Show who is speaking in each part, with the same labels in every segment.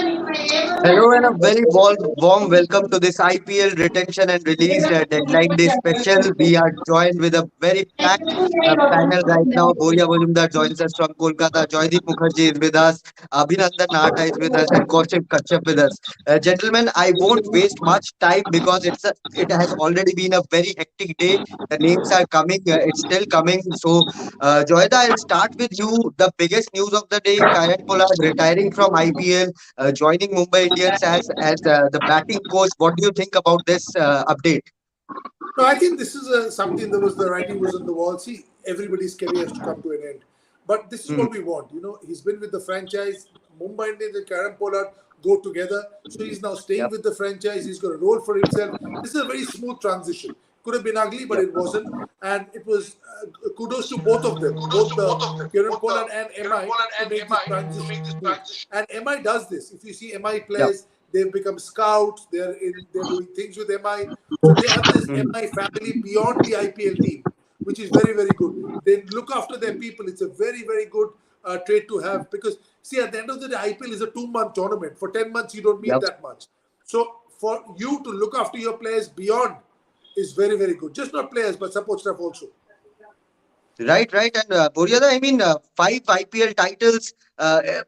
Speaker 1: Hello and a very warm welcome to this IPL retention and release deadline day special. We are joined with a very packed panel right now. Boria Majumdar joins us from Kolkata. Joydeep Mukherjee is with us. Abhinandan Nahata is with us, and Kaushik Kashyap with us. Gentlemen, I won't waste much time because it has already been a very hectic day. The names are coming. It's still coming. So, Joyda, I'll start with you. The biggest news of the day: Kieron Pollard retiring from IPL, joining Mumbai Indians as the batting coach. What do you think about this update?
Speaker 2: No, I think this is something that was the writing was on the wall. See, everybody's career has to come to an end. But this is
Speaker 1: Hmm.
Speaker 2: what we want. He's been with the franchise. Mumbai Indians and Kieron Pollard go together. So he's now staying
Speaker 1: Yep.
Speaker 2: with the franchise. He's got a role for himself. This is a very smooth transition. Could have been ugly, but
Speaker 1: Yep.
Speaker 2: it wasn't. And it was kudos to both of them, both the Kieron Pollard and MI, to make this transition smooth. And MI does this. If you see MI
Speaker 1: Yep.
Speaker 2: players, they've become scouts. They're doing things with MI. So they have this
Speaker 1: Hmm.
Speaker 2: MI family beyond the IPL team, which is very, very good. They look after their people. It's a very, very good trait to have because, see, at the end of the day, IPL is a 2-month tournament. For 10 months, you don't meet
Speaker 1: Yep.
Speaker 2: that much. So for you to look after your players beyond is very, very good. Just not players, but support staff also.
Speaker 1: Right, right. And Boryada, I mean, five IPL titles,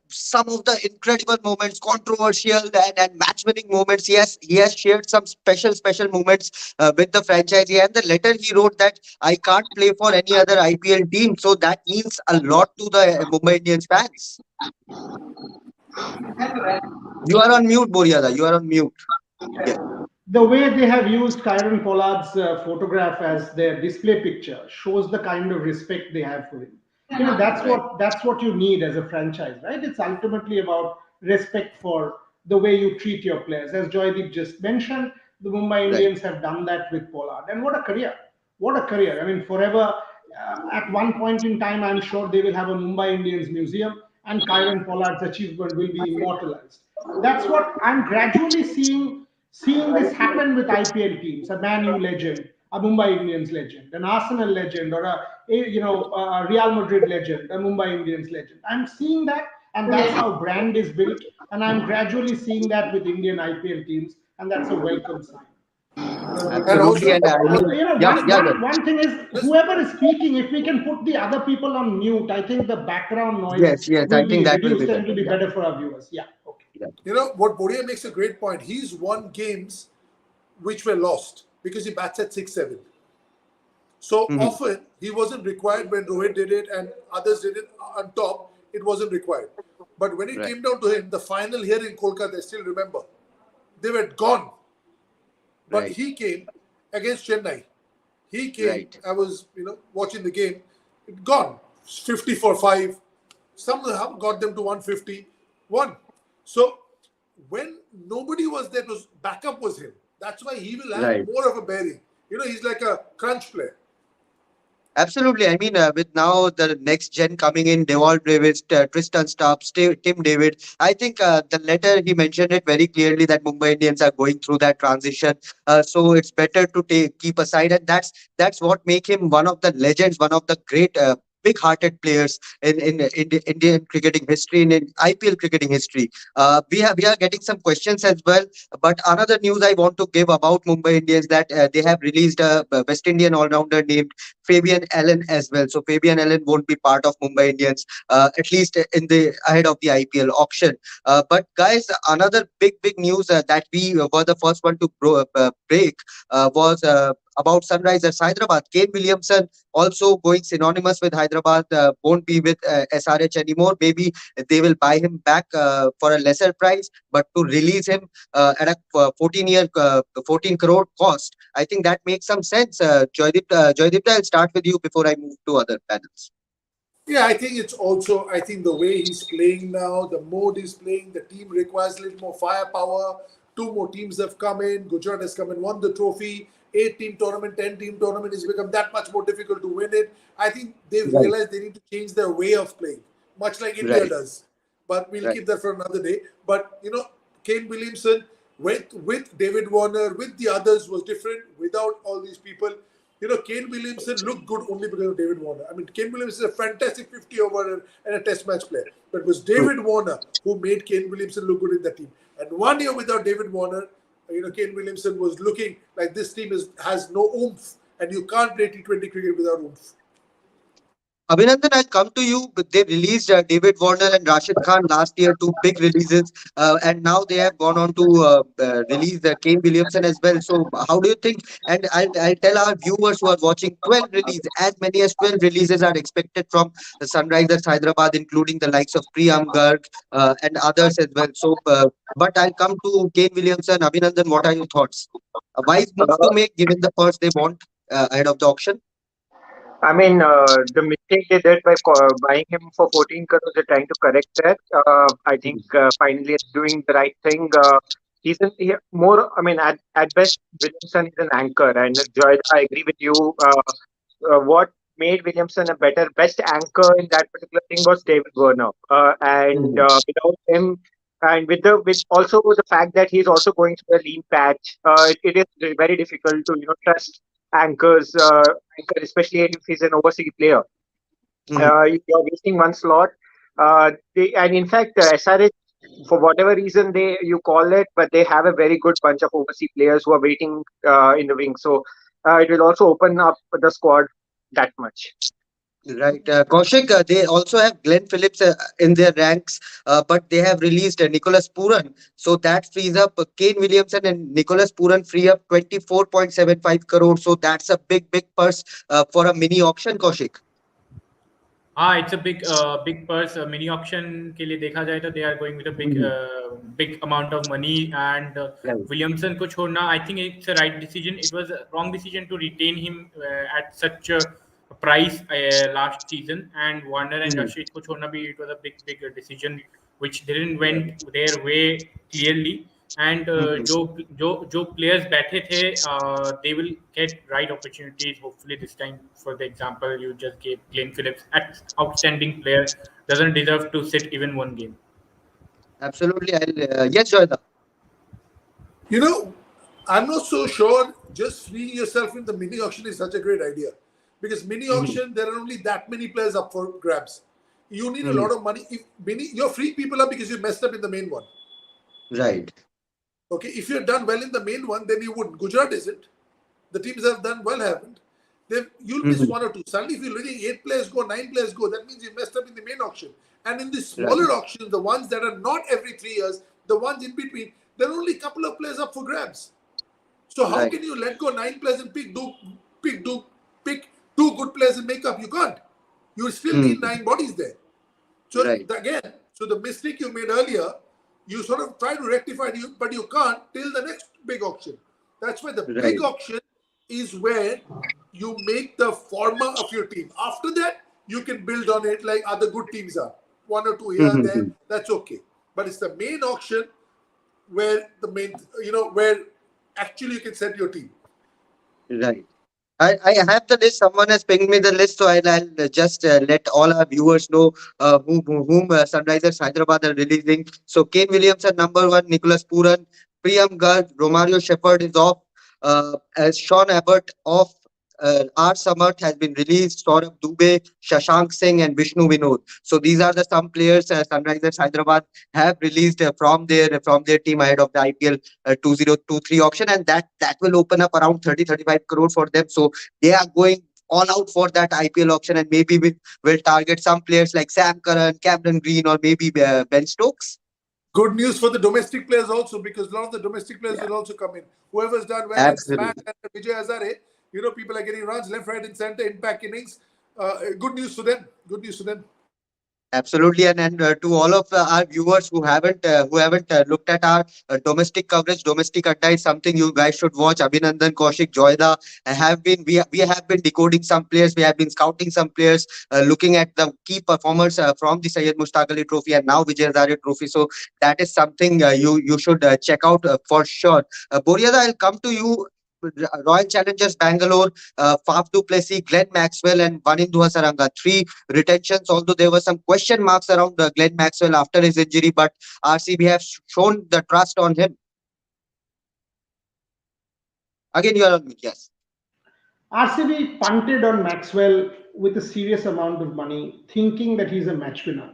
Speaker 1: some of the incredible moments, controversial and match-winning moments. He has shared some special moments with the franchise. And the letter he wrote that I can't play for any other IPL team. So that means a lot to the Mumbai Indians fans. You are on mute, Boryada. You are on mute. Yeah.
Speaker 3: The way they have used Kieron Pollard's photograph as their display picture shows the kind of respect they have for him. That's
Speaker 1: Right.
Speaker 3: what you need as a franchise, right? It's ultimately about respect for the way you treat your players. As Joydeep just mentioned, the Mumbai
Speaker 1: Right.
Speaker 3: Indians have done that with Pollard, and what a career! What a career! I mean, forever. At one point in time, I'm sure they will have a Mumbai Indians museum, and Kieron Pollard's achievement will be immortalized. That's what I'm gradually seeing this happen with IPL teams, a Man U legend, a Mumbai Indians legend, an Arsenal legend, or a Real Madrid legend, a Mumbai Indians legend. I'm seeing that, and that's how brand is built. And I'm gradually seeing that with Indian IPL teams, and that's a welcome sign.
Speaker 2: And
Speaker 1: Absolutely.
Speaker 2: also,
Speaker 1: And I mean, yeah,
Speaker 3: One,
Speaker 1: yeah, yeah.
Speaker 3: one thing is,
Speaker 2: just
Speaker 3: whoever is speaking, if we can put the other people on mute, I think the background noise
Speaker 1: Yes, yes. I
Speaker 3: will
Speaker 1: think
Speaker 3: be
Speaker 1: that will be
Speaker 3: reduced and it
Speaker 1: better.
Speaker 3: will be
Speaker 1: Yeah.
Speaker 3: better for our viewers. Yeah, okay.
Speaker 1: Yeah.
Speaker 2: what Boria makes a great point. He's won games which were lost because he bats at 6-7. So
Speaker 1: Mhm.
Speaker 2: often he wasn't required when Rohit did it and others did it on top. It wasn't required. But when it
Speaker 1: Right.
Speaker 2: came down to him, the final here in Kolkata, I still remember, they were gone. But
Speaker 1: Right.
Speaker 2: he came against Chennai. He came,
Speaker 1: Right.
Speaker 2: I was, watching the game, it gone. 50 for 5. Somehow got them to 150. Won. So when nobody was there, it was backup was him. That's why he will have
Speaker 1: Right.
Speaker 2: more of a bearing. He's like a crunch player.
Speaker 1: Absolutely. I mean, with now the next gen coming in, Devol Davis, Tristan Stubbs, Tim David, I think the letter he mentioned it very clearly that Mumbai Indians are going through that transition. So it's better to keep aside, and that's what make him one of the legends, one of the great. Big-hearted players in the Indian cricketing history, in IPL cricketing history. We are getting some questions as well. But another news I want to give about Mumbai Indians that they have released a West Indian all-rounder named Fabian Allen as well. So Fabian Allen won't be part of Mumbai Indians at least in the ahead of the IPL auction. But guys, another big news that we were the first one to break was about Sunrisers Hyderabad. Kane Williamson also going synonymous with Hyderabad, won't be with SRH anymore. Maybe they will buy him back for a lesser price, but to release him at a 14 crore cost, I think that makes some sense. Joydeep, I'll start with you before I move to other panels.
Speaker 2: Yeah, I think it's also, I think the way he's playing now, the mode he's playing, the team requires a little more firepower. Two more teams have come in. Gujarat has come and won the trophy. 8-team tournament, 10-team tournament has become that much more difficult to win it. I think they've
Speaker 1: Right,
Speaker 2: realized they need to change their way of playing, much like India
Speaker 1: right,
Speaker 2: does. But we'll
Speaker 1: right,
Speaker 2: keep that for another day. But, Kane Williamson with David Warner, with the others was different without all these people. Kane Williamson looked good only because of David Warner. I mean, Kane Williamson is a fantastic 50 over and a test match player. But it was
Speaker 1: True.
Speaker 2: David Warner who made Kane Williamson look good in the team. And 1 year without David Warner, Kane Williamson was looking like this team has no oomph. And you can't play T20 cricket without oomph.
Speaker 1: Abhinandan, I'll come to you. But they released David Warner and Rashid Khan last year, two big releases, and now they have gone on to release Kane Williamson as well. So, how do you think? And I'll tell our viewers who are watching, 12 release, as many as 12 releases are expected from the Sunrisers Hyderabad, including the likes of Priyam Garg and others as well. So, but I'll come to Kane Williamson. Abhinandan, what are your thoughts? A wise move to make given the purse they want ahead of the auction?
Speaker 4: I mean, the mistake they did by buying him for 14 crores, they're trying to correct that. I think finally doing the right thing. More, I mean, at best, Williamson is an anchor. And Joyda, I agree with you. What made Williamson a best anchor in that particular thing was David Warner. And
Speaker 1: Mhm.
Speaker 4: without him, and with also the fact that he's also going through a lean patch, it is very difficult to trust anchors, especially if he's an overseas player.
Speaker 1: Mhm.
Speaker 4: You're wasting one slot. And in fact, SRH, for whatever reason they you call it, but they have a very good bunch of overseas players who are waiting in the wing. So it will also open up the squad that much.
Speaker 1: Right. Kaushik, they also have Glenn Phillips in their ranks, but they have released Nicholas Puran. So that frees up Kane Williamson and Nicholas Puran free up 24.75 crores. So that's a big purse for a mini auction, Kaushik.
Speaker 5: हाँ it's a big purse mini auction के लिए देखा जाए तो they are going with a
Speaker 1: Mhm.
Speaker 5: Big amount of money and
Speaker 1: Right.
Speaker 5: Williamson को छोड़ना I think it's a right decision it was wrong decision to retain him at such price last season and Warner and
Speaker 1: Mhm.
Speaker 5: Rashid को छोड़ना भी it was a big decision which didn't went their way clearly and
Speaker 1: Mhm.
Speaker 5: जो players बैठे थे they will get right opportunities hopefully this time. For the example you just gave, Glenn Phillips, outstanding player, doesn't deserve to sit even one game.
Speaker 1: Absolutely. Yes, Joyda.
Speaker 2: You know, I'm not so sure just freeing yourself in the mini auction is such a great idea. Because mini
Speaker 1: Mhm.
Speaker 2: auction, there are only that many players up for grabs. You need a
Speaker 1: Mhm.
Speaker 2: lot of money. If your free people are because you messed up in the main one.
Speaker 1: Right.
Speaker 2: Okay, if you're done well in the main one, then you wouldn't. Gujarat isn't. The teams have done well, haven't. You'll miss
Speaker 1: Mhm.
Speaker 2: one or two. Suddenly, if you're letting 8 players go, 9 players go, that means you messed up in the main auction. And in the
Speaker 1: Right.
Speaker 2: smaller auctions, the ones that are not every 3 years, the ones in between, there are only a couple of players up for grabs. So how
Speaker 1: Right.
Speaker 2: can you let go 9 players and pick two good players and make up? You can't. You still need
Speaker 1: Mhm.
Speaker 2: 9 bodies there. So
Speaker 1: Right.
Speaker 2: again, so the mistake you made earlier, you sort of try to rectify it, but you can't till the next big auction. That's why the big
Speaker 1: Right.
Speaker 2: auction is where you make the former of your team. After that, you can build on it like other good teams are. One or two here and there,
Speaker 1: Mhm.
Speaker 2: that's okay. But it's the main auction where where actually you can set your team.
Speaker 1: Right. I have the list. Someone has pinged me the list, so I'll just let all our viewers know whom Sunrisers Hyderabad are releasing. So Kane Williamson number one, Nicholas Puran, Priyam Garg, Romario Shepherd is off, as Sean Abbott off. R. Samarth has been released. Saurabh Dubey, Shashank Singh, and Vishnu Vinod. So these are the some players Sunrisers Hyderabad have released from their team ahead of the IPL 2023 auction, and that will open up around 30-35 crore for them. So they are going all out for that IPL auction, and maybe will target some players like Sam Curran, Cameron Green, or maybe Ben Stokes.
Speaker 2: Good news for the domestic players also, because a lot of the domestic players
Speaker 1: Yeah,
Speaker 2: will also come in. Whoever's done well in Smash
Speaker 1: absolutely.
Speaker 2: and Vijay Hazare, people are getting runs left, right, and center, impact innings. Good news for them. Good news for them.
Speaker 1: Absolutely, and to all of our viewers who haven't looked at our domestic coverage, domestic Adda is something you guys should watch. Abhinandan, Kaushik, Joyda have been we have been decoding some players, we have been scouting some players, looking at the key performers from the Syed Mushtaq Ali Trophy and now Vijay Hazare Trophy. So that is something you should check out for sure. Boriada, I'll come to you. Royal Challengers Bangalore, Faf du Plessis, Glenn Maxwell, and Vanindu Hasaranga. Three retentions, although there were some question marks around Glenn Maxwell after his injury, but RCB have shown the trust on him. Again, you are on mute. Yes.
Speaker 3: RCB punted on Maxwell with a serious amount of money, thinking that he's a match winner.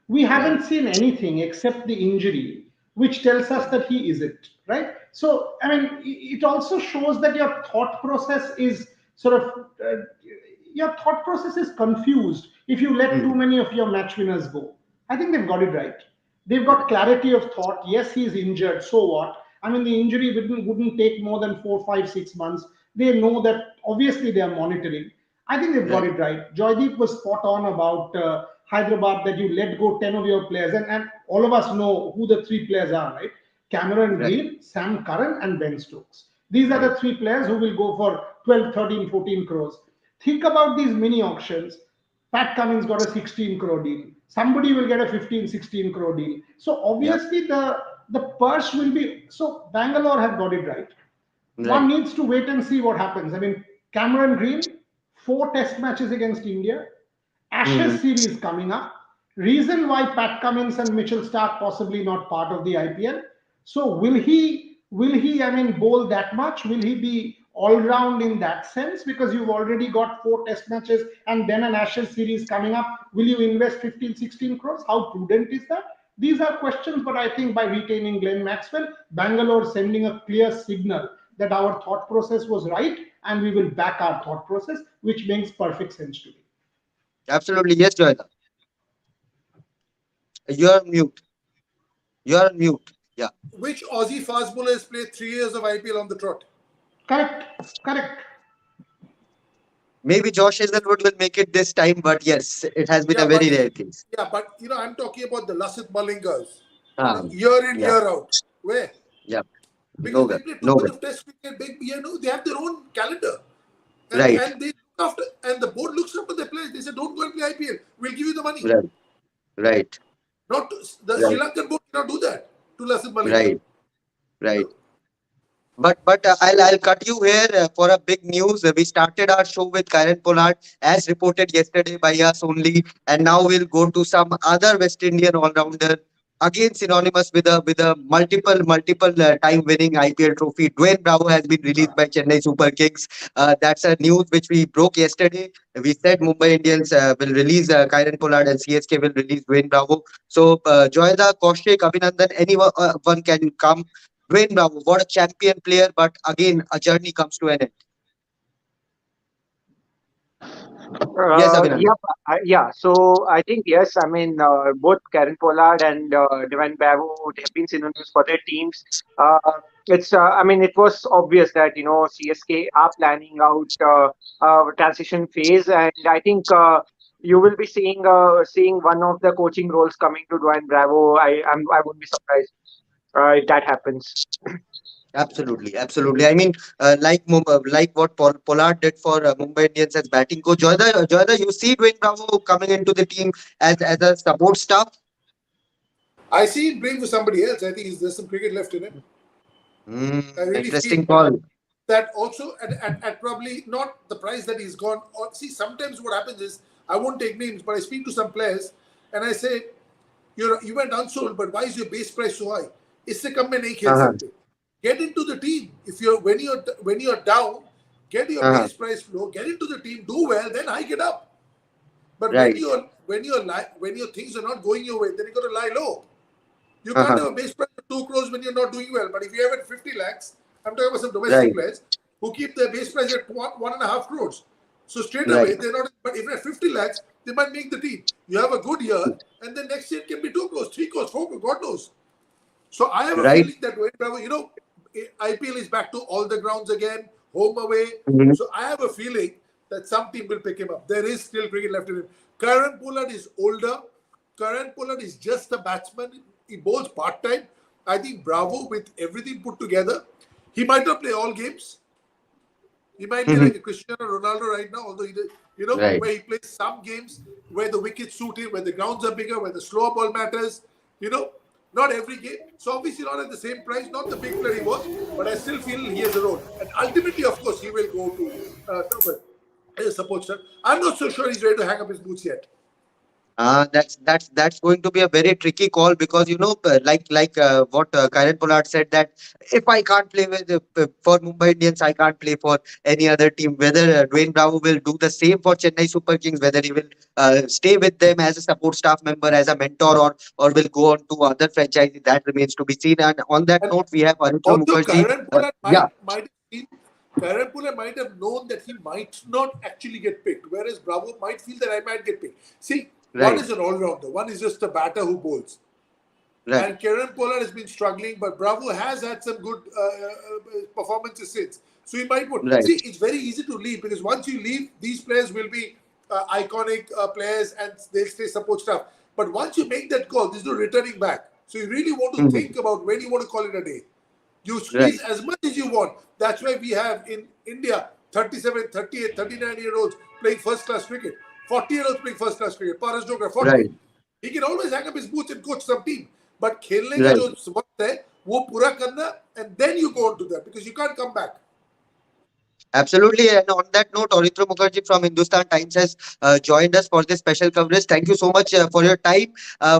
Speaker 3: We
Speaker 1: Right.
Speaker 3: haven't seen anything except the injury, which tells us
Speaker 1: Right.
Speaker 3: that he isn't, right? So, I mean, it also shows that your thought process is sort of your thought process is confused if you let too
Speaker 1: Mhm.
Speaker 3: many of your match winners go. I think they've got it right. They've got
Speaker 1: Right.
Speaker 3: clarity of thought. Yes, he's injured. So what? I mean, the injury wouldn't take more than 4, 5, 6 months. They know that obviously they are monitoring. I think they've got
Speaker 1: Right.
Speaker 3: it right. Joydeep was spot on about Hyderabad that you let go 10 of your players. And all of us know who the three players are, right? Cameron
Speaker 1: Right.
Speaker 3: Green, Sam Curran, and Ben Stokes. These are
Speaker 1: Right.
Speaker 3: the three players who will go for 12, 13, 14 crores. Think about these mini auctions. Pat Cummins got a 16 crore deal. Somebody will get a 15, 16 crore deal. So
Speaker 1: Yep.
Speaker 3: obviously the purse will be so Bangalore have got it right. One
Speaker 1: Right.
Speaker 3: needs to wait and see what happens. I mean, Cameron Green, 4 test matches against India, Ashes
Speaker 1: Mhm.
Speaker 3: series coming up. Reason why Pat Cummins and Mitchell Stark possibly not part of the IPL. So will he I mean bowl that much? Will he be all round in that sense? Because you've already got 4 test matches and then an Ashes series coming up. Will you invest 15, 16 crores? How prudent is that? These are questions, but I think by retaining Glenn Maxwell, Bangalore sending a clear signal that our thought process was right and we will back our thought process, which makes perfect sense to me.
Speaker 1: Absolutely. Yes, Joyda. You're on mute. You're on mute. Yeah.
Speaker 2: Which Aussie fast bowler has played 3 years of IPL on the trot?
Speaker 3: Correct, correct.
Speaker 1: Maybe Josh Hazelwood will make it this time, but yes, it has been a
Speaker 2: Yeah,
Speaker 1: very rare case.
Speaker 2: I'm talking about the Lasith Malingas.
Speaker 1: Um,
Speaker 2: Year in,
Speaker 1: yeah.
Speaker 2: year out. Where?
Speaker 1: Yeah.
Speaker 2: Because they
Speaker 1: Nowhere.
Speaker 2: play too much
Speaker 1: Nowhere.
Speaker 2: of test cricket. They have their own calendar. And
Speaker 1: Right.
Speaker 2: and they look after and the board looks after their players. They say, don't go and play IPL. We'll give you the money.
Speaker 1: Right. Right.
Speaker 2: Not the Sri
Speaker 1: Right.
Speaker 2: Lankan board cannot do that to Lasith Malinga.
Speaker 1: Right. Right.
Speaker 2: No?
Speaker 1: But I'll cut you here for a big news. We started our show with Karen Pollard, as reported yesterday by us only, and now we'll go to some other West Indian all rounder. Again, synonymous with a multiple time winning IPL trophy. Dwayne Bravo has been released by Chennai Super Kings. That's a news which we broke yesterday. We said Mumbai Indians will release Karen Pollard and CSK will release Dwayne Bravo. So Joyda, Kaushik, Abhinandan, anyone one can come. Dwayne Bravo, what a champion player, but again, a journey comes to an end. Yes, Abhinandan.
Speaker 4: Yeah. So I think yes. I mean, both Karen Pollard and Devon Bravo would have been synonymous for their teams. Uh, it's. I mean, it was obvious that CSK are planning out transition phase, and I think you will be seeing one of the coaching roles coming to Devon Bravo. I wouldn't be surprised if that happens.
Speaker 1: Absolutely, absolutely. I mean, like what Pollard did for Mumbai Indians as batting coach. Joyda, you see Dwayne Bravo coming into the team as a support staff.
Speaker 2: I see him playing for somebody else. I think there's some cricket left in him. I really feel
Speaker 1: Interesting call.
Speaker 2: that also at probably not the price that he's gone. Or see, sometimes what happens is I won't take names, but I speak to some players and I say, you went unsold, but why is your base price so high? इससे कम में नहीं खेल
Speaker 1: Uh-huh,
Speaker 2: सकते. Get into the team. If when you're down, get your
Speaker 1: uh-huh.
Speaker 2: base price low. Get into the team. Do well, then hike it up. But
Speaker 1: Right.
Speaker 2: when your things are not going your way, then you got to lie low. You can't
Speaker 1: Uh-huh.
Speaker 2: have a base price of 2 crores when you're not doing well. But if you have it 50 lakhs, I'm talking about some domestic
Speaker 1: Right.
Speaker 2: players who keep their base price at 1.5 crores. So straight away,
Speaker 1: Right.
Speaker 2: they're not. But if they're 50 lakhs, they might make the team. You have a good year, and then next year it can be 2 crores, 3 crores, 4 crores, God knows. So I have a
Speaker 1: Right.
Speaker 2: feeling that Wayne Bravo, IPL is back to all the grounds again, home away.
Speaker 1: Mhm.
Speaker 2: So I have a feeling that some team will pick him up. There is still cricket left in him. Karan Pollard is older. Karan Pollard is just a batsman. He bowls part time. I think Bravo, with everything put together, he might not play all games. He might be
Speaker 1: Mhm.
Speaker 2: like a Cristiano Ronaldo right now, although
Speaker 1: Right.
Speaker 2: where he plays some games where the wickets suit him, where the grounds are bigger, where the slower ball matters. You know, not every game. So obviously not at the same price, not the big player he was, but I still feel he has a role. And ultimately, of course, he will go to as a support star. I'm not so sure he's ready to hang up his boots yet.
Speaker 1: That's going to be a very tricky call because what Karen Pollard said that if I can't play for Mumbai Indians, I can't play for any other team. Whether Dwayne Bravo will do the same for Chennai Super Kings, whether he will stay with them as a support staff member, as a mentor, or will go on to other franchises, that remains to be seen. And on that
Speaker 2: And
Speaker 1: note, we have Aritra
Speaker 2: also,
Speaker 1: Mukherjee.
Speaker 2: Karan Pollard
Speaker 1: Yeah,
Speaker 2: might have known that he might not actually get picked, whereas Bravo might feel that I might get picked. See, one
Speaker 1: right,
Speaker 2: is an all-rounder, one is just a batter who bowls.
Speaker 1: right,
Speaker 2: And Kieran Pollard has been struggling, but Bravo has had some good performances since. So he might would
Speaker 1: right.
Speaker 2: see. It's very easy to leave because once you leave, these players will be iconic players and they'll stay support staff. But once you make that call, there's no returning back. So you really want to
Speaker 1: Mhm.
Speaker 2: think about when you want to call it a day. You
Speaker 1: Right.
Speaker 2: squeeze as much as you want. That's why we have in India 37, 38, 39-year-olds playing first class cricket, 40-year-olds playing first class cricket. Paras Dogra, 40.
Speaker 1: Right.
Speaker 2: He can always hang up his boots and coach some team. But खेलने का
Speaker 1: Right.
Speaker 2: जो वक्त है वो पूरा करना and then you go on to that because you can't come back.
Speaker 1: Absolutely. And on that note, Oritra Mukherjee from Hindustan Times has joined us for this special coverage. Thank you so much for your time.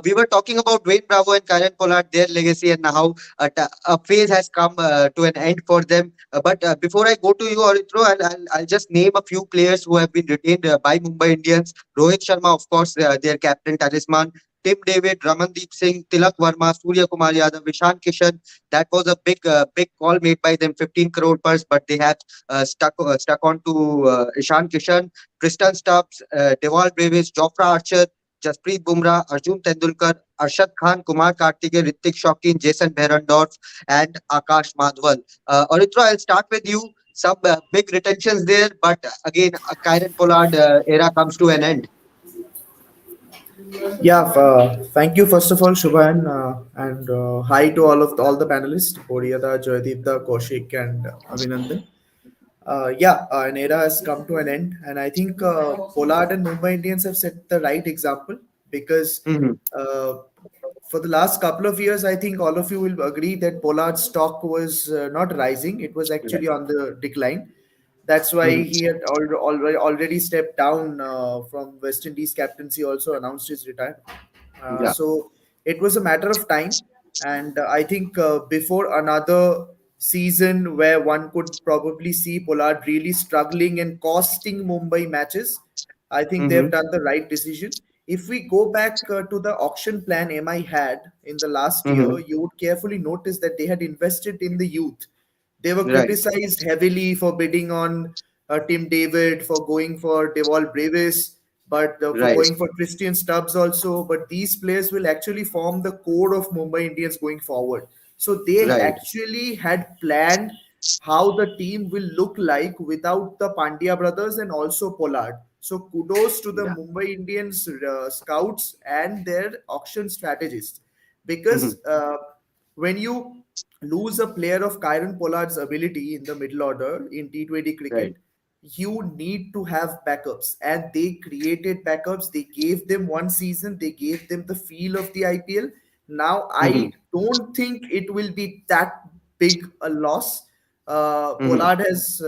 Speaker 1: We were talking about Dwayne Bravo and Karen Pollard, their legacy, and how a phase has come to an end for them. But before I go to you, Oritra, I'll just name a few players who have been retained by Mumbai Indians. Rohit Sharma, of course, their captain talisman. Tim David, Ramandeep Singh, Tilak Verma, Surya Kumar Yadav, Vishan Kishan. That was a big call made by them, 15 crore purse, but they have stuck on to Ishan Kishan, Tristan Stubbs, Deval Brevis, Jofra Archer, Jasprit Bumrah, Arjun Tendulkar, Arshad Khan, Kumar Kartike, Ritik Shaukin, Jason Behrendorff, and Akash Madhwal. Oritra, I'll start with you. Some big retentions there, but again, Kyron Pollard era comes to an end.
Speaker 6: Yeah, thank you first of all, Shubhan, and hi to all the panelists, Bodhiyata, Joydeepta, Kaushik, and Abhinandan. An era has come to an end, and I think Pollard and Mumbai Indians have set the right example because
Speaker 1: Hmm.
Speaker 6: uh, for the last couple of years, I think all of you will agree that Pollard's stock was not rising; it was
Speaker 1: Right.
Speaker 6: actually on the decline. That's why
Speaker 1: Hmm.
Speaker 6: he had already stepped down from West Indies captaincy. Also announced his retirement.
Speaker 1: Yeah.
Speaker 6: So it was a matter of time, and I think before another season where one could probably see Pollard really struggling and costing Mumbai matches, I think they
Speaker 1: Hmm.
Speaker 6: have done the right decision. If we go back to the auction plan MI had in the last year,
Speaker 1: Hmm.
Speaker 6: you would carefully notice that they had invested in the youth. They were
Speaker 1: Right.
Speaker 6: criticized heavily for bidding on Tim David, for going for Deval Brevis, but for
Speaker 1: Right.
Speaker 6: going for Christian Stubbs also. But these players will actually form the core of Mumbai Indians going forward. So they
Speaker 1: Right.
Speaker 6: actually had planned how the team will look like without the Pandya brothers and also Pollard. So kudos to the
Speaker 1: Yeah.
Speaker 6: Mumbai Indians scouts and their auction strategists
Speaker 1: Hmm.
Speaker 6: because when you lose a player of Kyron Pollard's ability in the middle order in T20
Speaker 1: Right.
Speaker 6: cricket, you need to have backups. And they created backups. They gave them one season, they gave them the feel of the IPL. Now,
Speaker 1: Hmm.
Speaker 6: I don't think it will be that big a loss.
Speaker 1: Hmm.
Speaker 6: Pollard has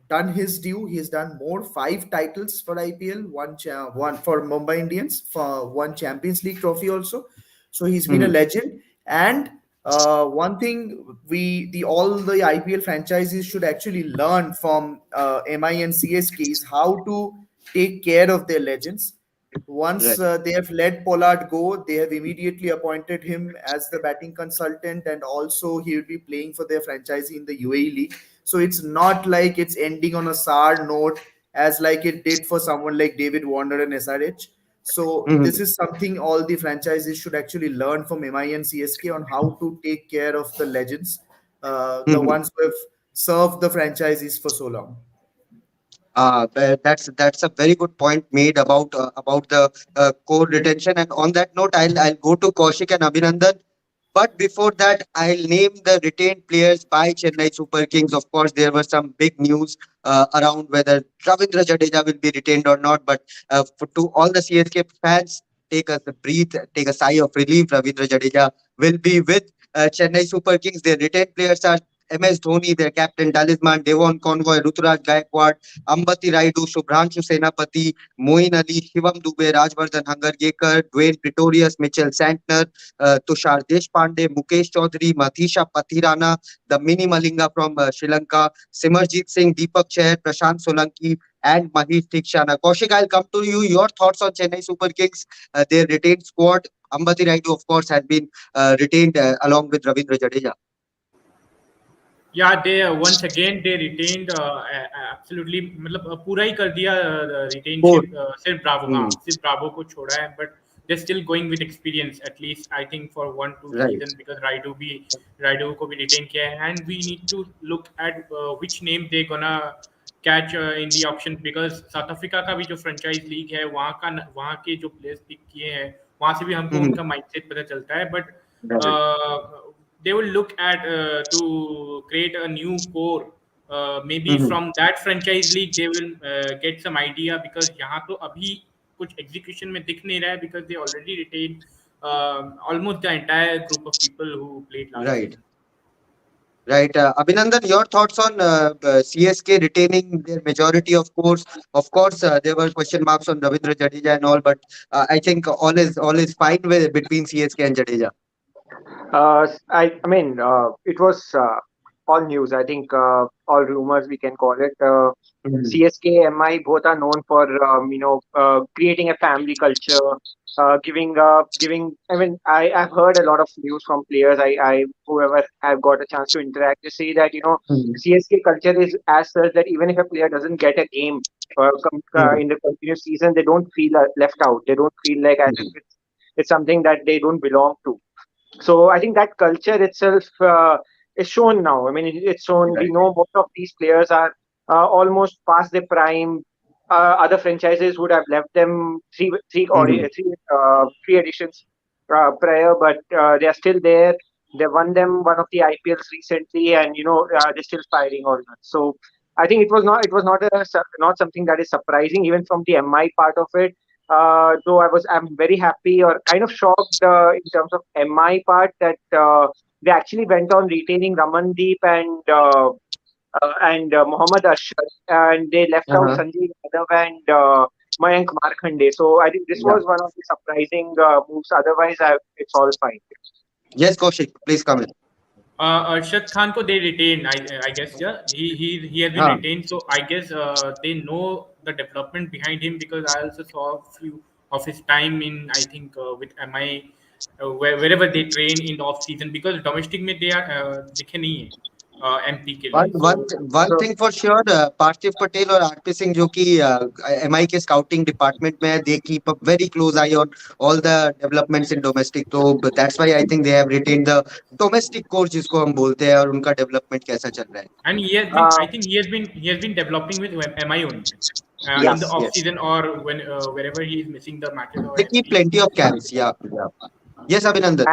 Speaker 6: done his due. He has done more, five titles for IPL, one for Mumbai Indians, for one Champions League trophy also. So he's been a
Speaker 1: Hmm.
Speaker 6: legend. And one thing the all the IPL franchises should actually learn from MI and CSK is how to take care of their legends. Once
Speaker 1: Right.
Speaker 6: they have let Pollard go, they have immediately appointed him as the batting consultant, and also he will be playing for their franchise in the UAE league. So it's not like it's ending on a sour note as like it did for someone like David Warner and SRH. So
Speaker 1: Hmm.
Speaker 6: this is something all the franchises should actually learn from MI and CSK on how to take care of the legends, the
Speaker 1: Hmm.
Speaker 6: ones who have served the franchises for so long.
Speaker 1: That's a very good point made about the core retention. And on that note, I'll go to Kaushik and Abhinandan. But before that, I'll name the retained players by Chennai Super Kings. Of course, there were some big news around whether Ravindra Jadeja will be retained or not. But to all the CSK fans, take a breathe, take a sigh of relief. Ravindra Jadeja will be with Chennai Super Kings. Their retained players are MS Dhoni, their captain, talisman, Devon Convoy, Ruturaj Gaikwad, Ambati Raidu, Shubhranshu Senapati, Moeen Ali, Shivam Dubey, Rajvardhan Hangargekar, Dwayne Pretorius, Mitchell Santner, Tushar Deshpande, Mukesh Chaudhary, Mathisha Pathirana, the Mini Malinga from Sri Lanka, Simarjeet Singh, Deepak Chair, Prashant Solanki, and Mahesh Theekshana. Kaushik, I'll come to you. Your thoughts on Chennai Super Kings, their retained squad. Ambati Raidu, of course, has been retained along with Ravindra Jadeja.
Speaker 5: Yeah, they once again they retained absolutely मतलब पूरा ही कर दिया
Speaker 1: Four.
Speaker 5: रिटेनशिप सिर्फ Bravo हाँ
Speaker 1: Hmm.
Speaker 5: सिर्फ Bravo को छोड़ा है but they're still going with experience at least I think for 1-2
Speaker 1: Right.
Speaker 5: season because Raidu को भी रिटेन किया है and we need to look at which name they gonna catch in the auction because south Africa का भी जो franchise league है वहाँ के जो प्लेयर्स पिक किए हैं वहाँ से भी हमको
Speaker 1: Hmm.
Speaker 5: उनका माइंडसेट पता चलता है but
Speaker 1: Right.
Speaker 5: they will look at to create a new core. Maybe
Speaker 1: Hmm.
Speaker 5: from that franchise league they will get some idea because यहाँ तो अभी कुछ execution में दिख नहीं रहा है because they already retained almost the entire group of people who played last
Speaker 1: Right.
Speaker 5: season.
Speaker 1: Right. Abhinandan, your thoughts on CSK retaining their majority, of course. Of course, there were question marks on Ravindra Jadeja and all, but I think all is fine with between CSK and Jadeja.
Speaker 4: I mean, it was all news. I think all rumors we can call it.
Speaker 1: Mhm.
Speaker 4: CSK, MI both are known for creating a family culture, giving. I mean, I've heard a lot of news from players. I whoever I've got a chance to interact to say that
Speaker 1: Mhm.
Speaker 4: CSK culture is as such that even if a player doesn't get a game
Speaker 1: Mhm.
Speaker 4: in the continuous season, they don't feel left out. They don't feel like as if
Speaker 1: Mhm.
Speaker 4: it's something that they don't belong to. So I think that culture itself is shown now. I mean, it's shown. We
Speaker 1: Right.
Speaker 4: know most of these players are almost past their prime. Other franchises would have left them
Speaker 1: Mhm.
Speaker 4: three editions prior, but they are still there. They won them one of the IPLs recently, and they're still firing all that. So I think it was not something that is surprising even from the MI part of it. Though I'm very happy or kind of shocked in terms of MI part that they actually went on retaining Ramandeep and Mohammad Ashar, and they left out
Speaker 1: Uh-huh.
Speaker 4: Sanjay Yadav and Mayank Markande. So I think this
Speaker 1: Yeah.
Speaker 4: was one of the surprising moves. Otherwise, it's all fine.
Speaker 1: Yes, Kaushik, please come in.
Speaker 5: Arshad Khan ko they retain I guess yeah he has been
Speaker 1: Ah.
Speaker 5: retained so I guess they know the development behind him because I also saw a few of his time in I think with MI wherever they train in off season because domestic में they are दिखे नहीं है MP के
Speaker 1: One
Speaker 5: लिए
Speaker 1: one
Speaker 5: so
Speaker 1: one
Speaker 4: So
Speaker 1: thing for sure, पार्थिव पटेल और RP Singh जो कि MI के स्काउटिंग डिपार्टमेंट में है, they keep a very close eye on all the developments in domestic. तो that's why I think they have retained the domestic coach जिसको हम बोलते हैं और उनका डेवलपमेंट कैसा चल रहा है.
Speaker 5: and he has been
Speaker 4: uh,
Speaker 5: I think he has been developing with MI only in the
Speaker 1: Yes,
Speaker 5: off
Speaker 1: yes.
Speaker 5: season or when wherever he is missing the matches or
Speaker 1: They keep
Speaker 5: anything
Speaker 1: plenty of camps. Yeah, yeah. Yes, Abhinandan.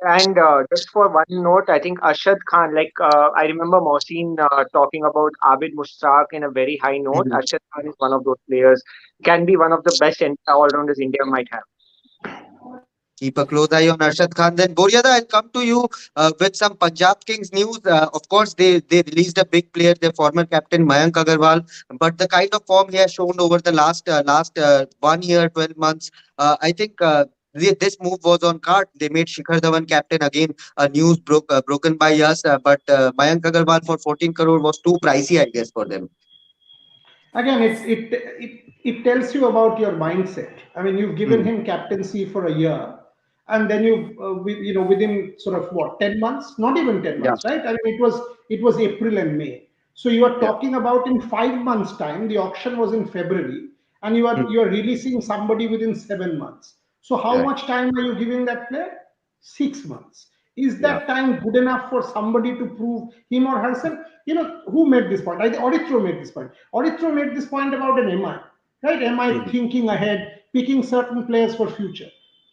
Speaker 4: and just for one note, I think Ashad Khan, like I remember Mohsin talking about Abid Mushtaq in a very high note.
Speaker 1: Mhm.
Speaker 4: Ashad Khan is one of those players, can be one of the best all-rounders India might have.
Speaker 1: Keep a close eye on Arshad Khan. Then Boryada, I'll come to you with some Punjab Kings news. Of course, they released a big player, their former captain Mayank Agarwal. But the kind of form he has shown over the last 1 year, 12 months, I think. This move was on card. They made Shikhar Dhawan captain again. News broken by us, but Mayank Agarwal for 14 crore was too pricey, I guess, for them.
Speaker 3: Again, it tells you about your mindset. I mean, you've given
Speaker 1: Hmm.
Speaker 3: him captaincy for a year, and then within sort of what 10 months, not even ten
Speaker 1: Yeah,
Speaker 3: months, right? I mean, it was April and May. So you are
Speaker 1: yeah.
Speaker 3: talking about in 5 months' time. The auction was in February, and you are
Speaker 1: Hmm.
Speaker 3: you are releasing somebody within 7 months. So how
Speaker 1: Right.
Speaker 3: much time are you giving that player? 6 months. Is
Speaker 1: Yeah.
Speaker 3: that time good enough for somebody to prove him or herself? Who made this point? I think Auditro made this point. Auditro made this point about an MI, right? MI
Speaker 1: Hmm.
Speaker 3: thinking ahead, picking certain players for future.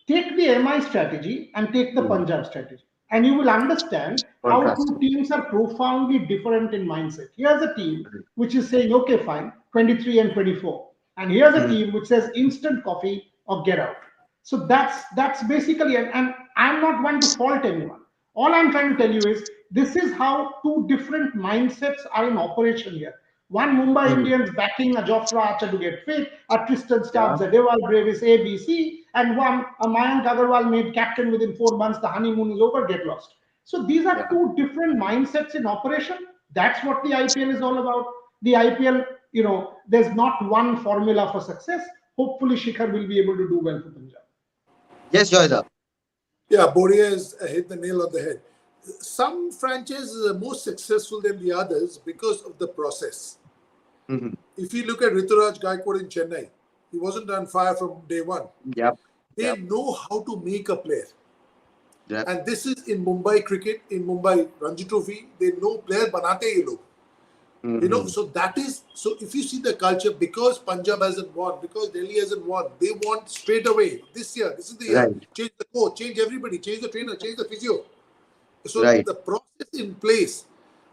Speaker 3: Take the MI strategy and take the
Speaker 1: Hmm.
Speaker 3: Punjab strategy, and you will understand how
Speaker 1: Contrast.
Speaker 3: two teams are profoundly different in mindset. Here's a team which is saying, okay, fine, 23 and 24. And here's a
Speaker 1: Hmm.
Speaker 3: team which says instant coffee or get out. So that's basically, and I'm not one to fault anyone. All I'm trying to tell you is this is how two different mindsets are in operation here. One Mumbai
Speaker 1: Mhm.
Speaker 3: Indians backing a Jofra Archer to get fit, a Tristan
Speaker 1: Yeah.
Speaker 3: Stubbs, a Deval Bravis, ABC, and one a Mayank Agarwal made captain within 4 months. The honeymoon is over, get lost. So these are
Speaker 1: Yeah.
Speaker 3: two different mindsets in operation. That's what the IPL is all about. The IPL, there's not one formula for success. Hopefully, Shikhar will be able to do well for Punjab.
Speaker 1: Yes, Joyda.
Speaker 2: Yeah, Boria has hit the nail on the head. Some franchises are more successful than the others because of the process.
Speaker 1: Mhm.
Speaker 2: If you look at Rituraj Gaikwad in Chennai, he wasn't on fire from day one.
Speaker 1: Yep.
Speaker 2: They
Speaker 1: Yep.
Speaker 2: know how to make a player.
Speaker 1: Yep.
Speaker 2: And this is in Mumbai cricket, in Mumbai Ranji Trophy, they know player banate ye log.
Speaker 1: Mhm.
Speaker 2: So that is, so if you see the culture, because Punjab hasn't won, because Delhi hasn't won, they want straight away this year. This is the year.
Speaker 1: Right.
Speaker 2: Change the coach, change everybody, change the trainer, change the physio. So
Speaker 1: Right.
Speaker 2: the process in place.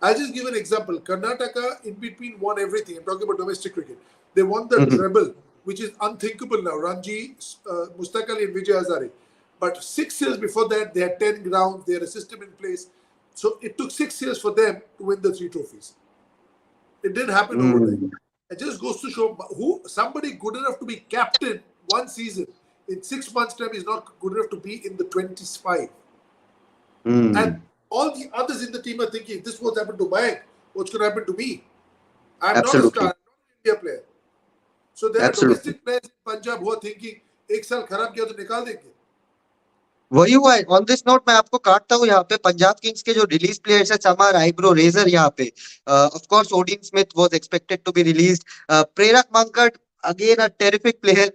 Speaker 2: I'll just give an example. Karnataka in between won everything. I'm talking about domestic cricket. They won the
Speaker 1: Mhm.
Speaker 2: treble, which is unthinkable now. Ranji, Mustaq Ali, and Vijay Hazare. But 6 years before that, they had 10 grounds. They had a system in place. So it took 6 years for them to win the three trophies. It didn't happen overnight.
Speaker 1: Mm.
Speaker 2: It just goes to show who somebody good enough to be captain one season in 6 months' time is not good enough to be in the 25. And
Speaker 1: Mm.
Speaker 2: all the others in the team are thinking, this what's happened to Mayank, what's going to happen to me? I'm not a star,
Speaker 1: Absolutely.
Speaker 2: I'm not an India player. So there are
Speaker 1: Absolutely.
Speaker 2: domestic players in Punjab who are thinking, एक साल खराब किया तो निकाल देंगे.
Speaker 1: वही हुआ है। ऑन दिस नोट मैं आपको काटता हूँ यहाँ पे पंजाब किंग्स के जो रिलीज प्लेयर्स है समार आईब्रो रेजर यहाँ पे of course Odean Smith was expected to be released Prerak Mankad again a terrific player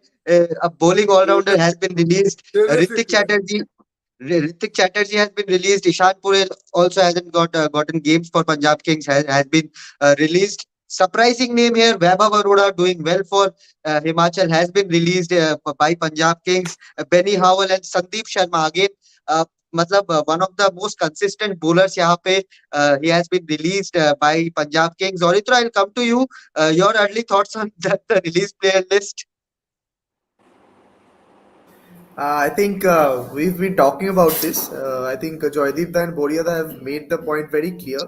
Speaker 1: a bowling all-rounder has been released
Speaker 2: Terrific
Speaker 1: Ritik
Speaker 2: player.
Speaker 1: Chatterjee Ritik Chatterjee has been released. Ishan Purel also hasn't gotten games for Punjab Kings. Has been released. Surprising name here, Vaibhav Arora doing well for Himachal has been released by Punjab Kings. Benny Howell and Sandeep Sharma again. Uh, मतलब one of the most consistent bowlers यहाँ पे he has been released by Punjab Kings. Oritra, I'll come to you. Your early thoughts on the release player list?
Speaker 6: I think we've been talking about this. I think Joydeep and Boriada have made the point very clear.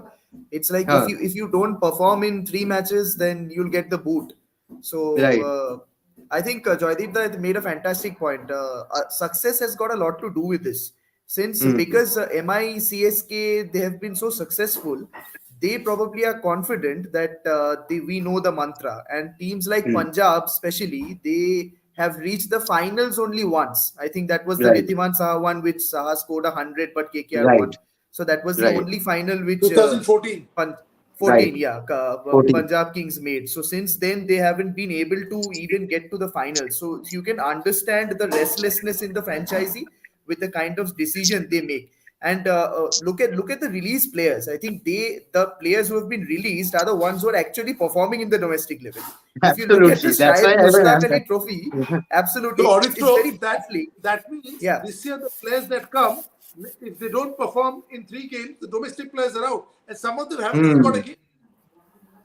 Speaker 6: It's like
Speaker 1: Huh,
Speaker 6: if you don't perform in 3 matches, then you'll get the boot. So
Speaker 1: right.
Speaker 6: I think Joydeep has made a fantastic point. Success has got a lot to do with this. Since
Speaker 1: Mm,
Speaker 6: because MI CSK they have been so successful, they probably are confident that we know the mantra. And teams like
Speaker 1: mm,
Speaker 6: Punjab, especially, they have reached the finals only once. I think that was the
Speaker 1: right.
Speaker 6: Ridhiman Saha one, which Saha scored 100, but KKR
Speaker 1: Right.
Speaker 6: won. So that was the
Speaker 1: Right.
Speaker 6: only final which
Speaker 2: 2014.
Speaker 6: Pun-
Speaker 1: Right.
Speaker 6: 14, yeah,
Speaker 1: 14.
Speaker 6: Punjab Kings made. So since then, they haven't been able to even get to the finals. So you can understand the restlessness in the franchisee with the kind of decision they make. And look at the release players. I think the players who have been released are the ones who are actually performing in the domestic level. If you look at the
Speaker 1: Absolutely. That's why
Speaker 6: Syed
Speaker 1: I will
Speaker 6: Mushtaq
Speaker 1: answer.
Speaker 6: Ali Trophy,
Speaker 2: So
Speaker 6: absolutely, it's
Speaker 2: Auditro,
Speaker 6: very baffling.
Speaker 2: that means
Speaker 6: Yeah,
Speaker 2: this year the players that come, if they don't perform in 3 games, the domestic players are out. And some of them haven't even got a
Speaker 1: Hmm.
Speaker 2: game.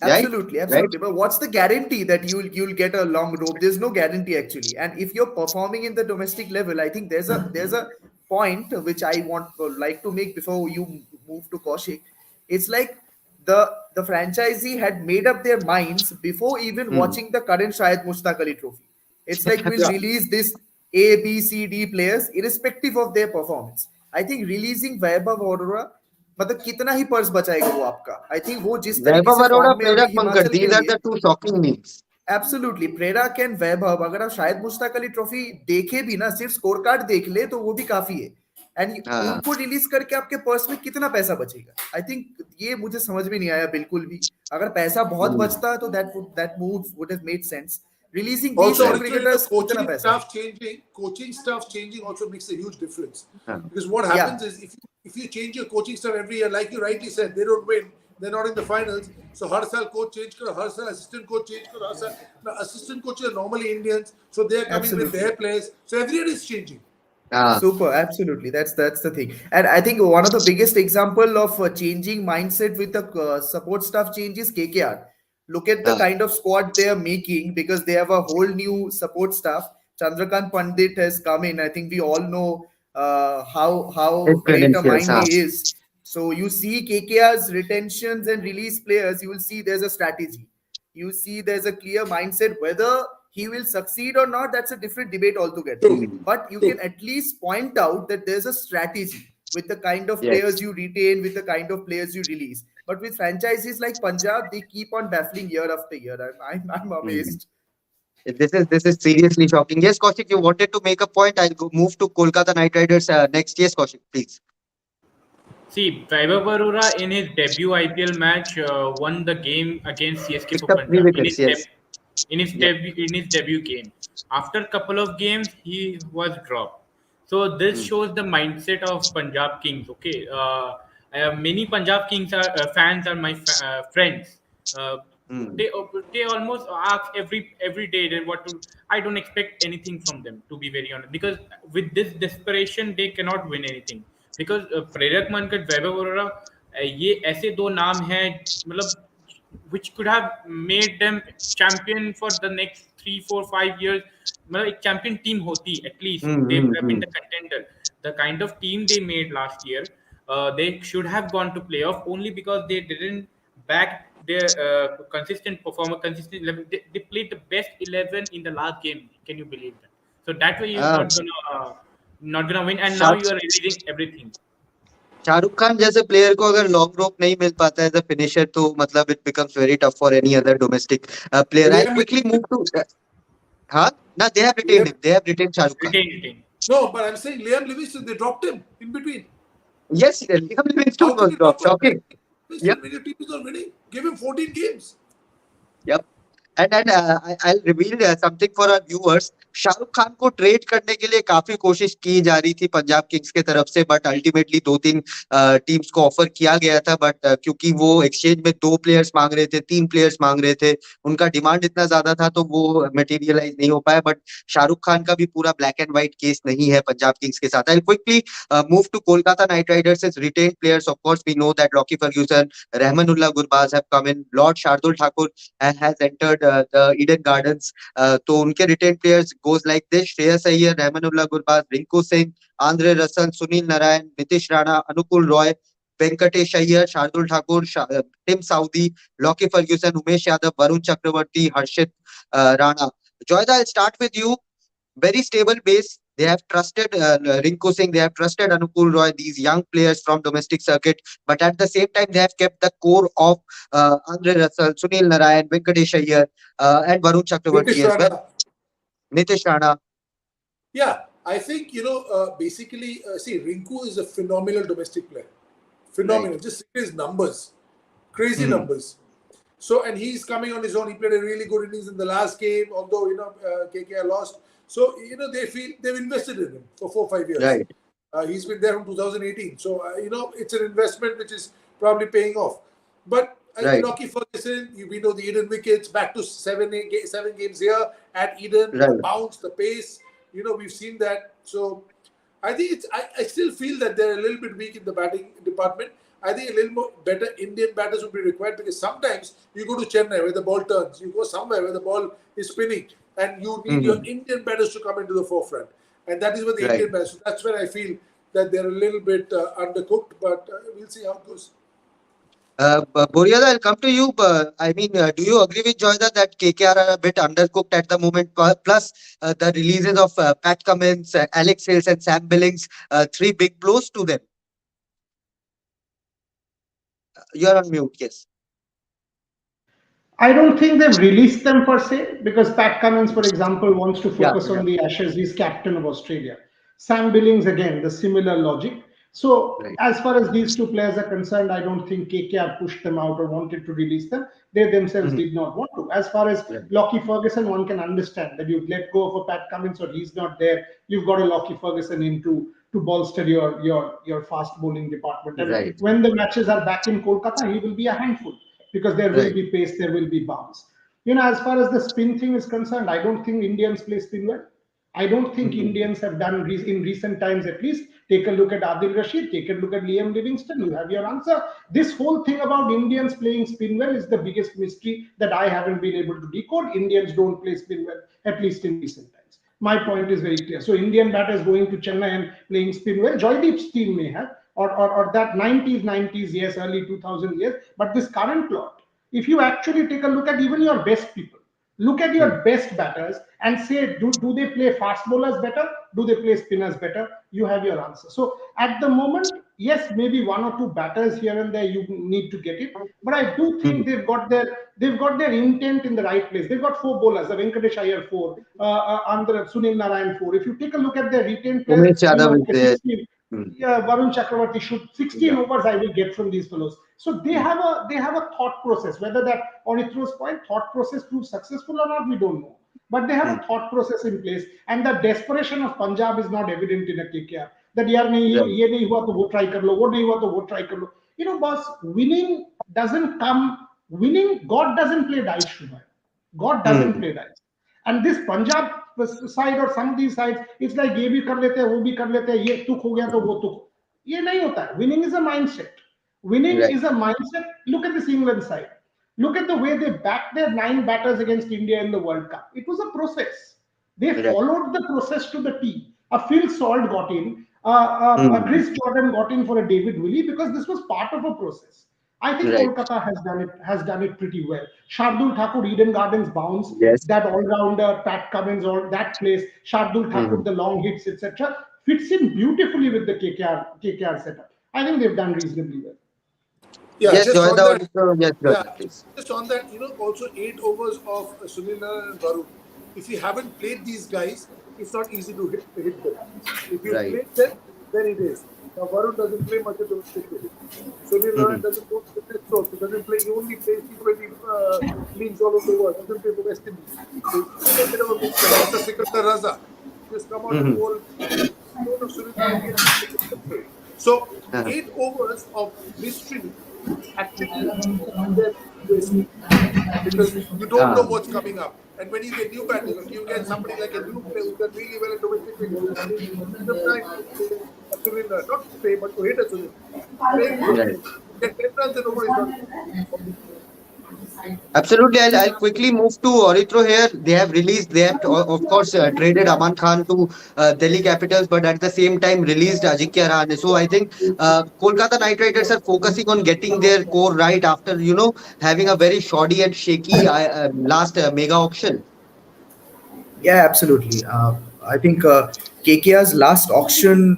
Speaker 1: Right?
Speaker 6: absolutely,
Speaker 1: Right?
Speaker 6: absolutely. But what's the guarantee that you'll get a long rope? There's no guarantee actually. And if you're performing in the domestic level, I think there's a point which I want like to make before you move to Kaushik. It's like the franchisee had made up their minds before even
Speaker 1: Hmm.
Speaker 6: watching the current Shahid Mushtaq Ali Trophy. It's like we'll
Speaker 2: Yeah.
Speaker 6: release this A, B, C, D players irrespective of their performance. I think releasing Vaibhav Arora मतलब कितना ही purse बचाएगा वो आपका I think वो जिस तरीके
Speaker 1: Vaibhav
Speaker 6: से
Speaker 1: Arora,
Speaker 6: form में अभी
Speaker 1: Prerak Pankaj,
Speaker 6: हिमाचल के
Speaker 1: these are
Speaker 6: लिए
Speaker 1: the two shocking names.
Speaker 6: Absolutely प्रेरक एंड वैभव अगर आप शायद मुश्ताक अली ट्रॉफी देखे भी ना सिर्फ स्कोर कार्ड देख ले तो वो भी काफी है एंड
Speaker 1: हाँ.
Speaker 6: उनको रिलीज करके आपके पर्स में कितना पैसा बचेगा आई थिंक ये मुझे समझ में नहीं आया बिल्कुल भी अगर पैसा बहुत
Speaker 1: Hmm.
Speaker 6: बचता तो that move would have made sense releasing these
Speaker 2: Also,
Speaker 6: to
Speaker 1: Right.
Speaker 2: Auditro,
Speaker 6: cricketers कितना पैसा है
Speaker 2: coaching staff changing also makes a huge difference.
Speaker 1: हाँ.
Speaker 2: Because what
Speaker 6: या
Speaker 2: happens is if you change your coaching staff every year, like you rightly said, they don't win, they're not in the finals. So har saal coach change karo, har saal assistant coach change karo, har saal. Now assistant coaches are normally Indians, so they are coming with
Speaker 6: absolutely
Speaker 2: their players. So every year is changing.
Speaker 1: हाँ.
Speaker 6: Super, absolutely. That's the thing, and I think one of the biggest example of changing mindset with the support staff change is KKR. Look at the
Speaker 1: हाँ.
Speaker 6: kind of squad they are making because they have a whole new support staff. Chandrakant Pandit has come in. I think we all know how
Speaker 1: His
Speaker 6: great a
Speaker 1: credentials,
Speaker 6: mind
Speaker 1: huh?
Speaker 6: he is. So you see KKR's retentions and release players, you will see there's a strategy. You see there's a clear mindset. Whether he will succeed or not, that's a different debate altogether.
Speaker 2: True.
Speaker 1: Hmm.
Speaker 6: But you can
Speaker 2: True.
Speaker 6: at least point out that there's a strategy with the kind of
Speaker 1: Yes.
Speaker 6: players you retain, with the kind of players you release. But with franchises like Punjab, they keep on baffling year after year. I'm
Speaker 1: Hmm.
Speaker 6: amazed.
Speaker 1: This is seriously shocking. Yes, Kaushik, you wanted to make a point. I'll move to Kolkata Knight Riders next. Yes, Kaushik, please.
Speaker 5: See, Vaibhav Arora in his debut IPL match won the game against CSK
Speaker 1: Picked
Speaker 5: for
Speaker 1: up three
Speaker 5: Punjab
Speaker 1: wickets. Yes. Yeah.
Speaker 5: in his debut game. After a couple of games, he was dropped. So this
Speaker 1: Hmm.
Speaker 5: shows the mindset of Punjab Kings. Okay, many Punjab Kings are fans are my friends. Uh,
Speaker 1: Hmm.
Speaker 5: they almost ask every day that what to. I don't expect anything from them, to be very honest, because with this desperation they cannot win anything. Because प्रेरक मनकट वैभव अरोरा ये ऐसे दो नाम हैं मतलब which could have made them champion for the next 3 4 5 years मतलब एक champion team होती at least
Speaker 1: Hmm.
Speaker 5: they
Speaker 1: Hmm.
Speaker 5: would have been
Speaker 1: Hmm.
Speaker 5: the contender the kind of team they made last year they should have gone to playoff only because they didn't back their consistent performer consistent level they played the best 11 in the last game can you believe that so that way you're
Speaker 1: Uh,
Speaker 5: not gonna win and now
Speaker 1: Shah,
Speaker 5: you are releasing everything
Speaker 1: Shahrukh Khan जैसे player को अगर long rope नहीं मिल पाता है as a finisher तो मतलब it becomes very tough for any other domestic player I
Speaker 2: Liam
Speaker 1: quickly move to हाँ ना
Speaker 2: Liam,
Speaker 1: they have retain Shahrukh Khan
Speaker 5: retain
Speaker 2: no, but I'm saying Liam Livingston, they dropped him in between.
Speaker 1: Yes Liam Livingstone
Speaker 2: How can
Speaker 1: was
Speaker 2: you
Speaker 1: drop
Speaker 2: drop a
Speaker 1: shocking
Speaker 2: Livingston when your team is not winning? Give him 14 games.
Speaker 1: yep I'll reveal something for our viewers. Shahrukh Khan को trade करने के लिए काफी कोशिश की जा रही थी पंजाब किंग्स के तरफ से बट अल्टीमेटली दो तीन टीम्स को ऑफर किया गया था बट क्योंकि वो एक्सचेंज में दो प्लेयर्स मांग रहे थे तीन प्लेयर्स मांग रहे थे उनका डिमांड इतना ज्यादा था तो वो मटेरियलाइज नहीं हो पाया बट शाहरुख खान का भी पूरा ब्लैक एंड व्हाइट केस नहीं है पंजाब किंग्स के साथ I quickly move to Kolkata Knight Riders is retain players of course we know that Lockie Ferguson Rahmanullah Gurbaz have come in lord Shardul Thakur has entered the Eden Gardens. तो उनके retain players goes like this: Shreyas Iyer, Rahmanullah Gurbaz, Rinku Singh, Andre Russell, Sunil Narine, Nitish Rana, Anukul Roy, Venkatesh Iyer, Shardul Thakur, Tim Southee, Lockie Ferguson, Umesh Yadav, Varun Chakravarthy, Harshit Rana. Joyda, I'll start with you. Very stable base. They have trusted Rinku Singh, they have trusted Anukul Roy, these young players from domestic circuit. But at the same time, they have kept the core of Andre Russell, Sunil Narayan, Venkatesh Iyer, and Varun Chakravarti
Speaker 2: Nitish
Speaker 1: as well.
Speaker 2: Rana.
Speaker 1: Nitish Rana.
Speaker 2: Yeah, I think, basically, see, Rinku is a phenomenal domestic player.
Speaker 1: Right.
Speaker 2: Phenomenal. Just see his numbers. Crazy
Speaker 1: Hmm.
Speaker 2: numbers. So, and he's coming on his own. He played a really good innings in the last game, although, KKR lost. So, they feel they've invested in him for 4 5 years.
Speaker 1: Right.
Speaker 2: He's been there from 2018. So, it's an investment which is probably paying off. But
Speaker 1: Right.
Speaker 2: Lockie Ferguson, we know the Eden wickets, back to 7 games here at Eden, the
Speaker 1: Right.
Speaker 2: bounce, the pace. We've seen that. So, I think I still feel that they're a little bit weak in the batting department. I think a little more better Indian batters would be required because sometimes you go to Chennai where the ball turns, you go somewhere where the ball is spinning, and you need your
Speaker 1: Hmm.
Speaker 2: Indian batters to come into the forefront, and that is where the
Speaker 1: Right.
Speaker 2: Indian batters. So that's where I feel that they're a little bit undercooked, but we'll see how it goes.
Speaker 1: Boriada, I'll come to you. I mean, do you agree with Joyda that KKR are a bit undercooked at the moment? Plus, the releases of Pat Cummins, Alex Hales, and Sam Billings, three big blows to them. You're on mute. Yes.
Speaker 3: I don't think they've released them per se because Pat Cummins, for example, wants to
Speaker 1: Yeah.
Speaker 3: focus
Speaker 1: Yeah.
Speaker 3: on the Ashes. He's captain of Australia. Sam Billings, again, the similar logic. So,
Speaker 1: Right.
Speaker 3: as far as these two players are concerned, I don't think KKR pushed them out or wanted to release them. They themselves
Speaker 1: Mhm.
Speaker 3: did not want to. As far as
Speaker 1: Right.
Speaker 3: Lockie Ferguson, one can understand that you've let go of a Pat Cummins or he's not there. You've got a Lockie Ferguson in to bolster your fast bowling department. And
Speaker 1: Right.
Speaker 3: when the matches are back in Kolkata, he will be a handful because there will
Speaker 1: Right.
Speaker 3: be pace, there will be bounce. As far as the spin thing is concerned, I don't think Indians play spin well. I don't think
Speaker 1: Mhm.
Speaker 3: Indians have done in recent times at least. Take a look at Adil Rashid, take a look at Liam Livingston. You have your answer. This whole thing about Indians playing spin well is the biggest mystery that I haven't been able to decode. Indians don't play spin well, at least in recent times. My point is very clear. So Indian batters going to Chennai and playing spin well. Joydeep's team may have, or that 90s, yes, early 2000 years. But this current lot, if you actually take a look at even your best people, look at
Speaker 1: Hmm.
Speaker 3: your best batters and say, do they play fast bowlers better? Do they play spinners better? You have your answer. So at the moment, yes, maybe one or two batters here and there you need to get it, but I do think
Speaker 1: Hmm.
Speaker 3: they've got their intent in the right place. They've got four bowlers, the Venkatesh Iyer four, Andhra Sunil Narayan four. If you take a look at their retained players,
Speaker 1: Umesh
Speaker 3: you know,
Speaker 1: Yadav is
Speaker 3: okay,
Speaker 1: there.
Speaker 3: 16.
Speaker 1: Hmm.
Speaker 3: Yeah, Varun Chakravarti should 16
Speaker 1: Yeah.
Speaker 3: overs I will get from these fellows. So
Speaker 1: Hmm.
Speaker 3: they have a thought process. Whether that on Ithro's point thought process proves successful or not, we don't know. But they have
Speaker 1: Hmm.
Speaker 3: a thought process in place, and the desperation of Punjab is not evident in a KKR. That यार नहीं
Speaker 1: Right.
Speaker 3: ये नहीं हुआ तो वो try कर लो, वो नहीं हुआ तो वो try कर लो. You know, boss, winning doesn't come. Winning, God doesn't play dice, Shubham. God doesn't
Speaker 1: Hmm.
Speaker 3: play dice. And this Punjab side or some of these sides, it's like ये भी कर लेते हैं, वो भी कर लेते हैं, ये तुक हो गया तो वो तुक. ये नहीं होता है. Winning is a mindset. Winning
Speaker 1: Right.
Speaker 3: is a mindset. Look at this England side. Look at the way they backed their nine batters against India in the World Cup. It was a process. They
Speaker 1: Right.
Speaker 3: followed the process to the T. A Phil Salt got in, a
Speaker 1: Hmm.
Speaker 3: Chris Jordan got in for a David Willey because this was part of a process. I think
Speaker 1: Right.
Speaker 3: Kolkata has done it pretty well. Shardul Thakur, Eden Gardens bounce,
Speaker 1: Yes.
Speaker 3: that all-rounder, Pat Cummins, all that place, Shardul Thakur,
Speaker 1: Hmm.
Speaker 3: the long hits, etc., fits in beautifully with the KKR setup. I think they've done reasonably well.
Speaker 2: Yeah,
Speaker 1: Yes,
Speaker 2: just on
Speaker 1: Joyda
Speaker 2: that.
Speaker 1: also. Yes,
Speaker 2: Yeah,
Speaker 1: Joyda, please.
Speaker 2: just on that, also 8 overs of Sunil Narine and Varun. If you haven't played these guys, it's not easy to hit them. If you've
Speaker 1: Right.
Speaker 2: played them, then it is. Now, Varun doesn't play much of domestic cricket. Sunil Narine
Speaker 1: Hmm.
Speaker 2: doesn't go to the strokes. He doesn't play. He only plays T20 leagues all over the world. Doesn't play for West Indies. So it's a bit of a mixture. Also, Sikandar Raza just come out and
Speaker 1: Hmm.
Speaker 2: bowl. I don't know if Sunil Narine can handle the pressure. So
Speaker 1: Uh-huh.
Speaker 2: 8 overs of mystery actually keeps them interesting because you don't know
Speaker 1: Ah.
Speaker 2: what's coming up. And when you get new batters, okay, you get somebody like a new player who's done really well in domestic cricket, you give them time to play a Surendra, not to play, but to hit a Surendra. Playing good,
Speaker 1: Right.
Speaker 2: get 10 runs and over is not good.
Speaker 1: Absolutely. I'll quickly move to Orithro here. They have released, they have, of course, traded Aman Khan to Delhi Capitals, but at the same time released Ajinkya Rahane. So I think Kolkata Knight Riders are focusing on getting their core right after, having a very shoddy and shaky last mega auction.
Speaker 6: Yeah, absolutely. I think KKR's last auction,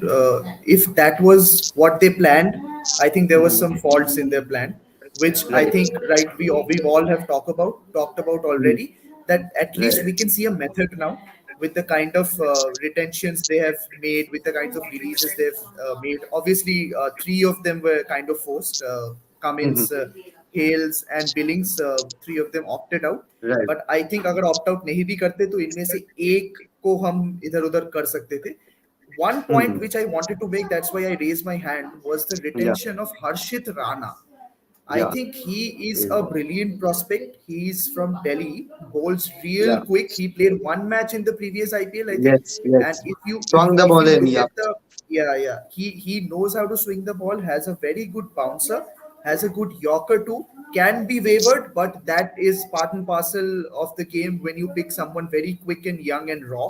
Speaker 6: if that was what they planned, I think there was
Speaker 1: Mhm.
Speaker 6: some faults in their plan, which I
Speaker 1: Right.
Speaker 6: think right we've all have talked about
Speaker 1: Mhm.
Speaker 6: already. That at
Speaker 1: Right.
Speaker 6: least we can see a method now with the kind of retentions they have made, with the kinds of releases they've made. Obviously, three of them were kind of forced.
Speaker 1: Mhm.
Speaker 6: Cummins, Hales, and Billings. Three of them opted out.
Speaker 1: Right.
Speaker 6: But I think अगर opt out नहीं भी करते तो इनमें से एक को हम इधर उधर कर सकते थे. One point
Speaker 1: Mhm.
Speaker 6: which I wanted to make, that's why I raised my hand, was the
Speaker 1: Yeah.
Speaker 6: retention of Harshit Rana. I
Speaker 1: Yeah.
Speaker 6: think he is
Speaker 1: Mm.
Speaker 6: a brilliant prospect. He's from Delhi, bowls real
Speaker 1: Yeah.
Speaker 6: quick. He played one match in the previous IPL, I think.
Speaker 1: Yes.
Speaker 6: And
Speaker 1: Yes.
Speaker 6: if you
Speaker 1: Swung the
Speaker 6: if
Speaker 1: ball
Speaker 6: you
Speaker 1: in.
Speaker 6: look
Speaker 1: Yeah.
Speaker 6: at the, yeah, he knows how to swing the ball. Has a very good bouncer. Has a good Yorker too. Can be wavered, but that is part and parcel of the game when you pick someone very quick and young and raw.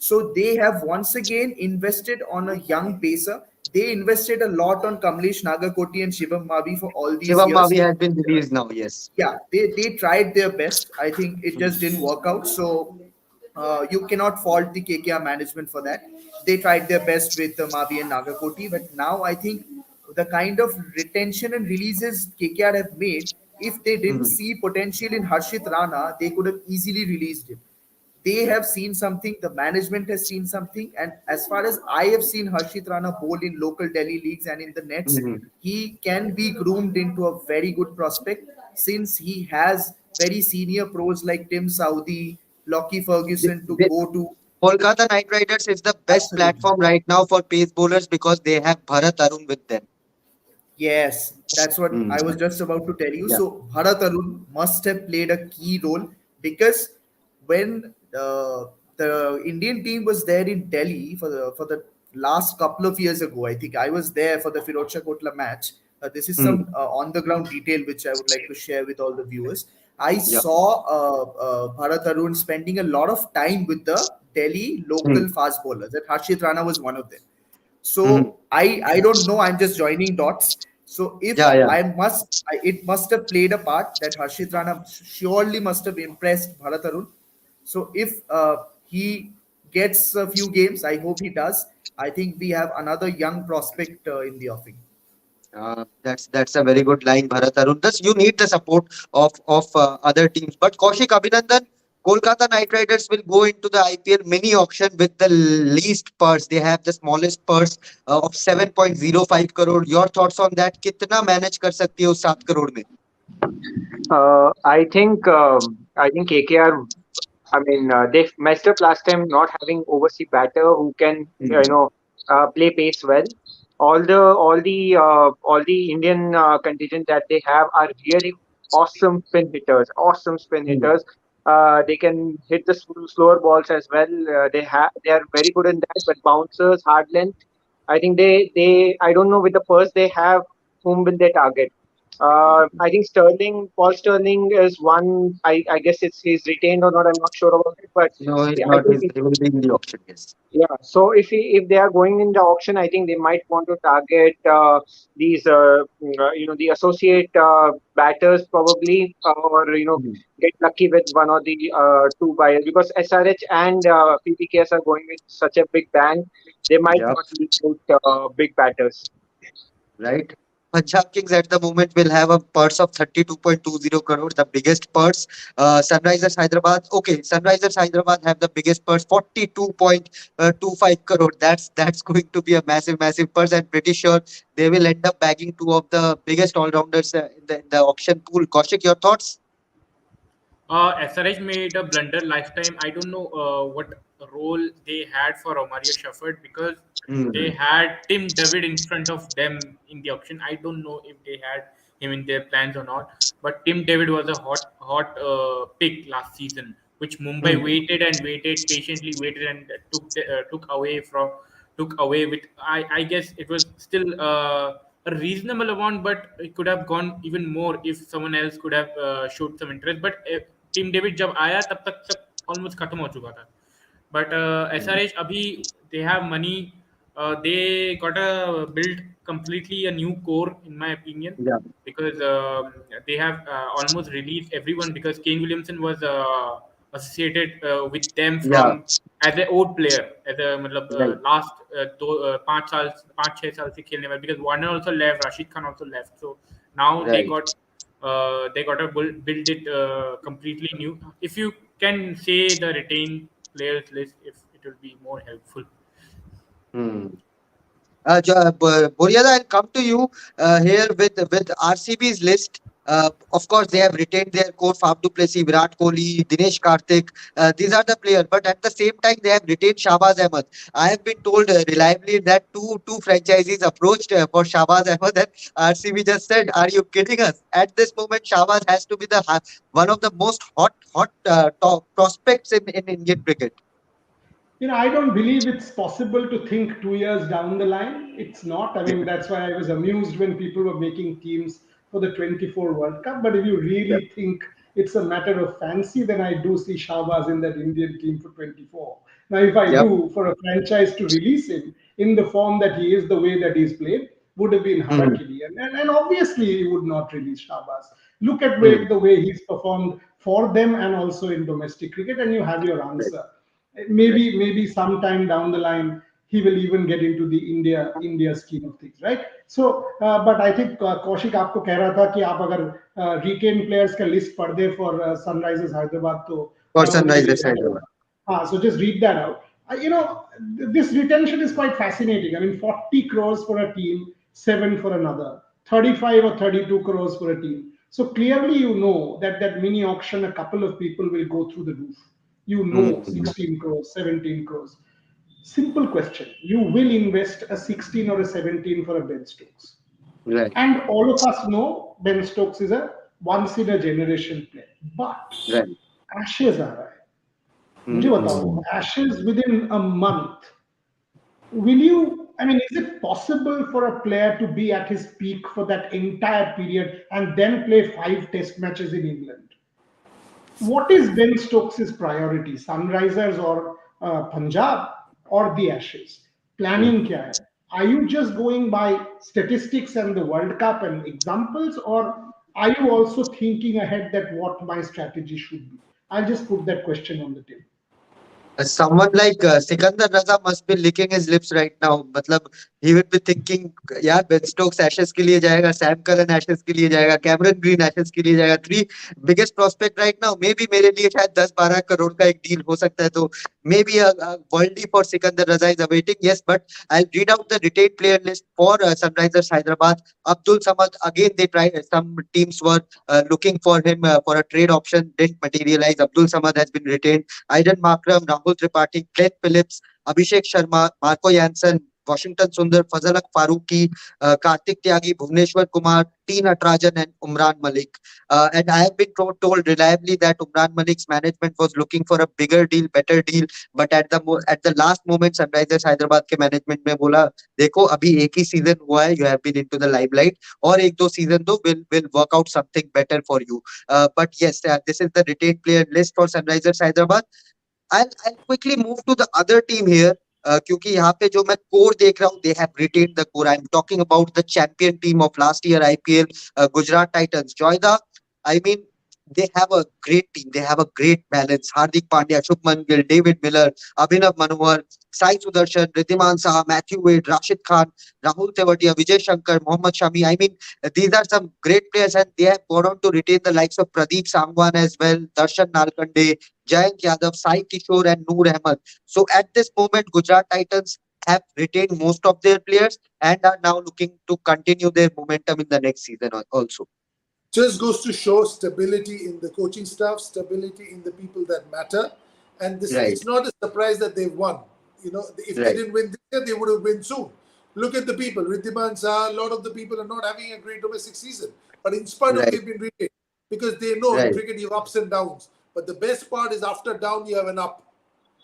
Speaker 6: So they have once again invested on a young pacer. They invested a lot on Kamlesh Nagakoti and Shivam Mavi for all these
Speaker 1: Shivam
Speaker 6: years.
Speaker 1: Mavi has been released now. Yes.
Speaker 6: Yeah, they tried their best. I think it just didn't work out. So you cannot fault the KKR management for that. They tried their best with Mavi and Nagakoti, but now I think the kind of retention and releases KKR have made, if they didn't
Speaker 1: Mhm.
Speaker 6: see potential in Harshit Rana, they could have easily released him. They have seen something, the management has seen something, and as far as I have seen Harshit Rana bowl in local Delhi leagues and in the nets,
Speaker 1: Mhm.
Speaker 6: he can be groomed into a very good prospect since he has very senior pros like Tim Saudi, Lockie
Speaker 1: The,
Speaker 6: Ferguson to
Speaker 1: the
Speaker 6: go to.
Speaker 1: Kolkata Knight Riders is the best
Speaker 6: Absolutely.
Speaker 1: platform right now for pace bowlers because they have Bharat Arun with them.
Speaker 6: Yes, that's what
Speaker 1: Mm.
Speaker 6: I was just about to tell you.
Speaker 1: Yeah.
Speaker 6: So Bharat Arun must have played a key role because when the Indian team was there in Delhi for the last couple of years ago, I think I was there for the Firozshah Kotla match. This is some
Speaker 1: Mm.
Speaker 6: on the ground detail which I would like to share with all the viewers. I
Speaker 1: Yeah.
Speaker 6: saw Bharat Arun spending a lot of time with the Delhi
Speaker 1: Hmm.
Speaker 6: local fast bowlers, and Harshit Rana was one of them.
Speaker 1: Hmm.
Speaker 6: So I don't know. I'm just joining dots. So if
Speaker 1: Yeah, yeah.
Speaker 6: it must have played a part that Harshit Rana surely must have impressed Bharat Arun. So if he gets a few games, I hope he does. I think we have another young prospect in the offing.
Speaker 1: That's a very good line, Bharat Arun. Thus, you need the support of other teams. But Kaushik Abhinandan, Kolkata Knight Riders will go into the IPL mini auction with the least purse. They have the smallest purse of 7.05 crore. Your thoughts on that? कितना manage कर सकती है उस 7 crore में?
Speaker 4: I think KKR. I mean, they messed up last time not having overseas batter who can
Speaker 1: Hmm.
Speaker 4: play pace well. All the Indian contingent that they have are really awesome spin hitters. Awesome spin
Speaker 1: Hmm.
Speaker 4: hitters. They can hit the slower balls as well. They are very good in that. But bouncers, hard length. I think they I don't know with the purse they have whom will they target. I think Paul Sterling is one. I guess he's retained or not. I'm not sure about it, but
Speaker 1: No, he's
Speaker 4: yeah, I
Speaker 1: not.
Speaker 4: think
Speaker 1: He will be in the auction. Yes.
Speaker 4: yeah. So if they are going in the auction, I think they might want to target these the associate batters probably, or
Speaker 1: Hmm.
Speaker 4: get lucky with one or the two buyers because SRH and PPKS are going with such a big bang. They might
Speaker 1: Yeah.
Speaker 4: not leave out big batters.
Speaker 1: Right? Punjab Kings at the moment will have a purse of 32.20 crore, the biggest purse. Sunrisers Hyderabad, okay, Sunrisers Hyderabad have the biggest purse, 42.25 crore. That's going to be a massive, massive purse, and pretty sure they will end up bagging two of the biggest all rounders in the auction pool. Kaushik, your thoughts?
Speaker 5: SRH made a blunder last time. I don't know what role they had for Omaria Shepherd because they
Speaker 1: Hmm.
Speaker 5: had Tim David in front of them in the auction. I don't know if they had him in their plans or not. But Tim David was a hot pick last season, which Mumbai
Speaker 1: Hmm.
Speaker 5: waited and waited patiently, waited and took away with. I guess it was still a reasonable amount, but it could have gone even more if someone else could have showed some interest. But team David जब आया तब तक सब almost खत्म हो चुका था but SRH अभी they have money. They got a build completely a new core in my opinion
Speaker 1: Yeah.
Speaker 5: because they have almost released everyone because Kane Williamson was associated with them
Speaker 1: Yeah.
Speaker 5: from as a old player as a मतलब
Speaker 1: Right.
Speaker 5: last 5 6 साल से खेलने वाले because Warner also left, Rashid Khan also left, so now
Speaker 1: Right.
Speaker 5: they got to build it completely new. If you can say the retained players list, if it will be more helpful.
Speaker 1: Hmm. Boriada, I'll come to you here with RCB's list. Of course, they have retained their core Faf du Plessis, Virat Kohli, Dinesh Karthik. These are the players, but at the same time, they have retained Shahbaz Ahmed. I have been told reliably that two franchisees approached for Shahbaz Ahmed, and RCB just said, "Are you kidding us?" At this moment, Shahbaz has to be one of the most hot top prospects in Indian cricket.
Speaker 3: I don't believe it's possible to think 2 years down the line. It's not. I mean, that's why I was amused when people were making teams for the 24 World Cup. But if you
Speaker 1: Yeah.
Speaker 3: really think it's a matter of fancy, then I do see Shahbaz in that Indian team for 24. Now, if I
Speaker 1: Yep.
Speaker 3: do, for a franchise to release him in the form that he is, the way that he's played, would have been
Speaker 1: Hmm.
Speaker 3: Harakiri. And obviously, he would not release Shahbaz. Look at
Speaker 1: Hmm.
Speaker 3: the way he's performed for them and also in domestic cricket, and you have your
Speaker 1: Right.
Speaker 3: answer.
Speaker 1: Right.
Speaker 3: Maybe sometime down the line he will even get into the India scheme of things, right? So but I think Kaushik आपको कह रहा था कि आप अगर retain players का list पढ़ दे for Sunrisers Hyderabad तो
Speaker 1: For
Speaker 3: उनके लिए
Speaker 1: Sunrisers
Speaker 3: बेहतर
Speaker 1: Hyderabad.
Speaker 3: होगा. So just read that out. This retention is quite fascinating. I mean, 40 crores for a team, 7 for another, 35 or 32 crores for a team. So clearly, that mini auction, a couple of people will go through the roof.
Speaker 1: Hmm.
Speaker 3: 16 crores, 17 crores. Simple question. You will invest a 16 or a 17 for a Ben Stokes.
Speaker 1: Right.
Speaker 3: And all of us know Ben Stokes is a once in a generation player. But
Speaker 1: Right.
Speaker 3: Ashes आ रहा है. मुझे बताओ,
Speaker 1: Hmm.
Speaker 3: Ashes within a month. Will you, I mean, is it possible for a player to be at his peak for that entire period and then play 5 test matches in England? What is Ben Stokes' priority? Sunrisers or Punjab or the Ashes? Planning kya hai? Are you just going by statistics and the World Cup and examples, or are you also thinking ahead that what my strategy should be? I'll just put that question on the table.
Speaker 1: Someone like Sikandar Raza must be licking his lips right now. मतलब he would be thinking, यार Ben Stokes Ashes के लिए जाएगा, Sam Curran Ashes के लिए जाएगा, Cameron Green Ashes के लिए जाएगा. Three biggest prospect right now. Maybe मेरे लिए शायद 10-12 करोड़ का एक deal हो सकता है. तो maybe a worldie for Sikandar Raza is awaiting. Yes, but I'll read out the retained player list for Sunrisers Hyderabad. Abdul Samad, again they tried. Some teams were looking for him for a trade option. Didn't materialize. Abdul Samad has been retained. Aiden Markram, Rahul Tripathi, Glenn Phillips, Abhishek Sharma, Marco Jansen, Washington Sundar, Fazalak Farooqi, Kartik Tyagi, Bhuvneshwar Kumar, T. Natarajan, and Umran Malik. And I have been told reliably that Umran Malik's management was looking for a bigger deal, better deal, but at the last moment, Sunrisers Hyderabad के management में बोला, देखो अभी एक ही season हुआ है, you have been into the limelight, और एक दो season दो, will work out something better for you. But yes, this is the retained player list for Sunrisers Hyderabad. I'll quickly move to the other team here. क्योंकि यहाँ पे जो मैं core देख रहा हूँ, they have retained the core. I'm talking about the champion team of last year IPL, Gujarat Titans. Joyda, I mean, they have a great team. They have a great balance. Hardik Pandya, Shubman Gill, David Miller, Abhinav Manohar, Sai Sudarshan, Ridhiman Saha, Matthew Wade, Rashid Khan, Rahul Tewatia, Vijay Shankar, Mohammad Shami. I mean, these are some great players, and they have gone on to retain the likes of Pradeep Sangwan as well, Darshan Nalkande, Jayant Yadav, Sai Kishore, and Noor Ahmed. So at this moment, Gujarat Titans have retained most of their players and are now looking to continue their momentum in the next season also.
Speaker 2: Just goes to show stability in the coaching staff, stability in the people that matter. And this,
Speaker 1: Right,
Speaker 2: it's not a surprise that they've won. You know, if they
Speaker 1: right,
Speaker 2: didn't win this year, they would have won soon. Look at the people. Riddhiman Saha, a lot of the people are not having a great domestic season. But in spite of,
Speaker 1: right,
Speaker 2: they've been retained because they know in
Speaker 1: right,
Speaker 2: cricket you have ups and downs. But the best part is after down, you have an up.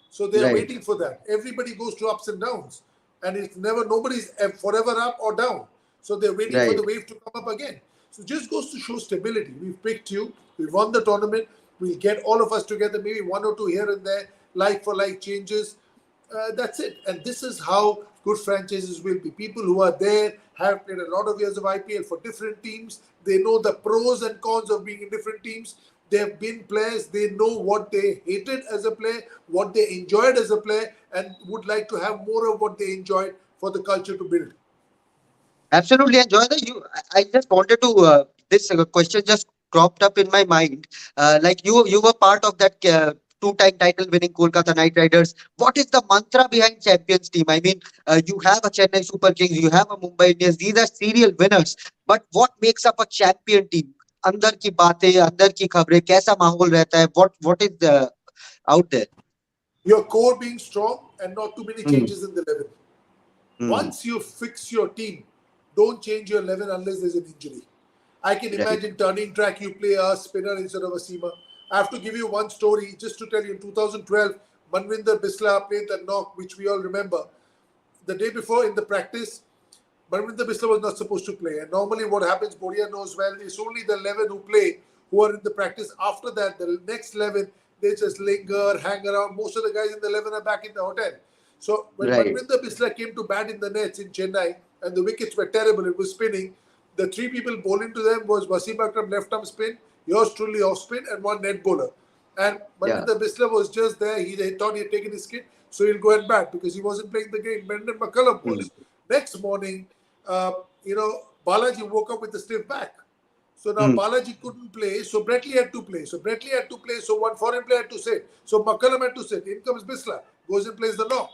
Speaker 2: So they're
Speaker 1: right,
Speaker 2: waiting for that. Everybody goes through ups and downs. And it's never, nobody's forever up or down. So they're waiting for
Speaker 1: right.
Speaker 2: the wave to come up again. So just goes to show stability. We've picked you. We won the tournament. We'll get all of us together, maybe one or two here and there, like for like changes. That's it. And this is how good franchises will be. People who are there have played a lot of years of IPL for different teams. They know the pros and cons of being in different teams. They have been players. They know what they hated as a player, what they enjoyed as a player, and would like to have more of what they enjoyed for the culture to build.
Speaker 1: Absolutely, and Joyda, I just wanted to. This question just cropped up in my mind. Like you were part of that two-time title-winning Kolkata Knight Riders. What is the mantra behind champions team? I mean, you have a Chennai Super Kings, you have a Mumbai Indians. These are serial winners. But what makes up a champion team? अंदर की बातें, अंदर की खबरें, कैसा माहौल रहता है? What is out there?
Speaker 2: Your core being strong and not too many
Speaker 1: Hmm,
Speaker 2: changes in the 11.
Speaker 1: hmm,
Speaker 2: Once you fix your team, don't change your 11 unless there's an injury. I can
Speaker 1: right,
Speaker 2: imagine turning track, you play a spinner instead of a seamer. I have to give you one story just to tell you. In 2012, Manvinder Bisla played the knock, which we all remember. The day before in the practice, Manvinder Bisla was not supposed to play. And normally what happens, Boria knows well, it's only the 11 who play who are in the practice. After that, the next 11, they just linger, hang around. Most of the guys in the 11 are back in the hotel. So when
Speaker 1: right,
Speaker 2: Manvinder Bisla came to bat in the nets in Chennai and the wickets were terrible, it was spinning. The three people bowling to them was Wasim Akram left arm spin, yours truly off spin, and one net bowler. And
Speaker 1: yeah,
Speaker 2: Manvinder Bisla was just there. He thought he had taken his kit, so he'll go and bat because he wasn't playing the game. Brendan McCullum
Speaker 1: hmm,
Speaker 2: was. Next morning, Balaji woke up with a stiff back. So now
Speaker 1: hmm,
Speaker 2: Balaji couldn't play, so Bretley had to play. So one foreign player had to sit. So McCullum had to sit. In comes Bisla, goes and plays the knock.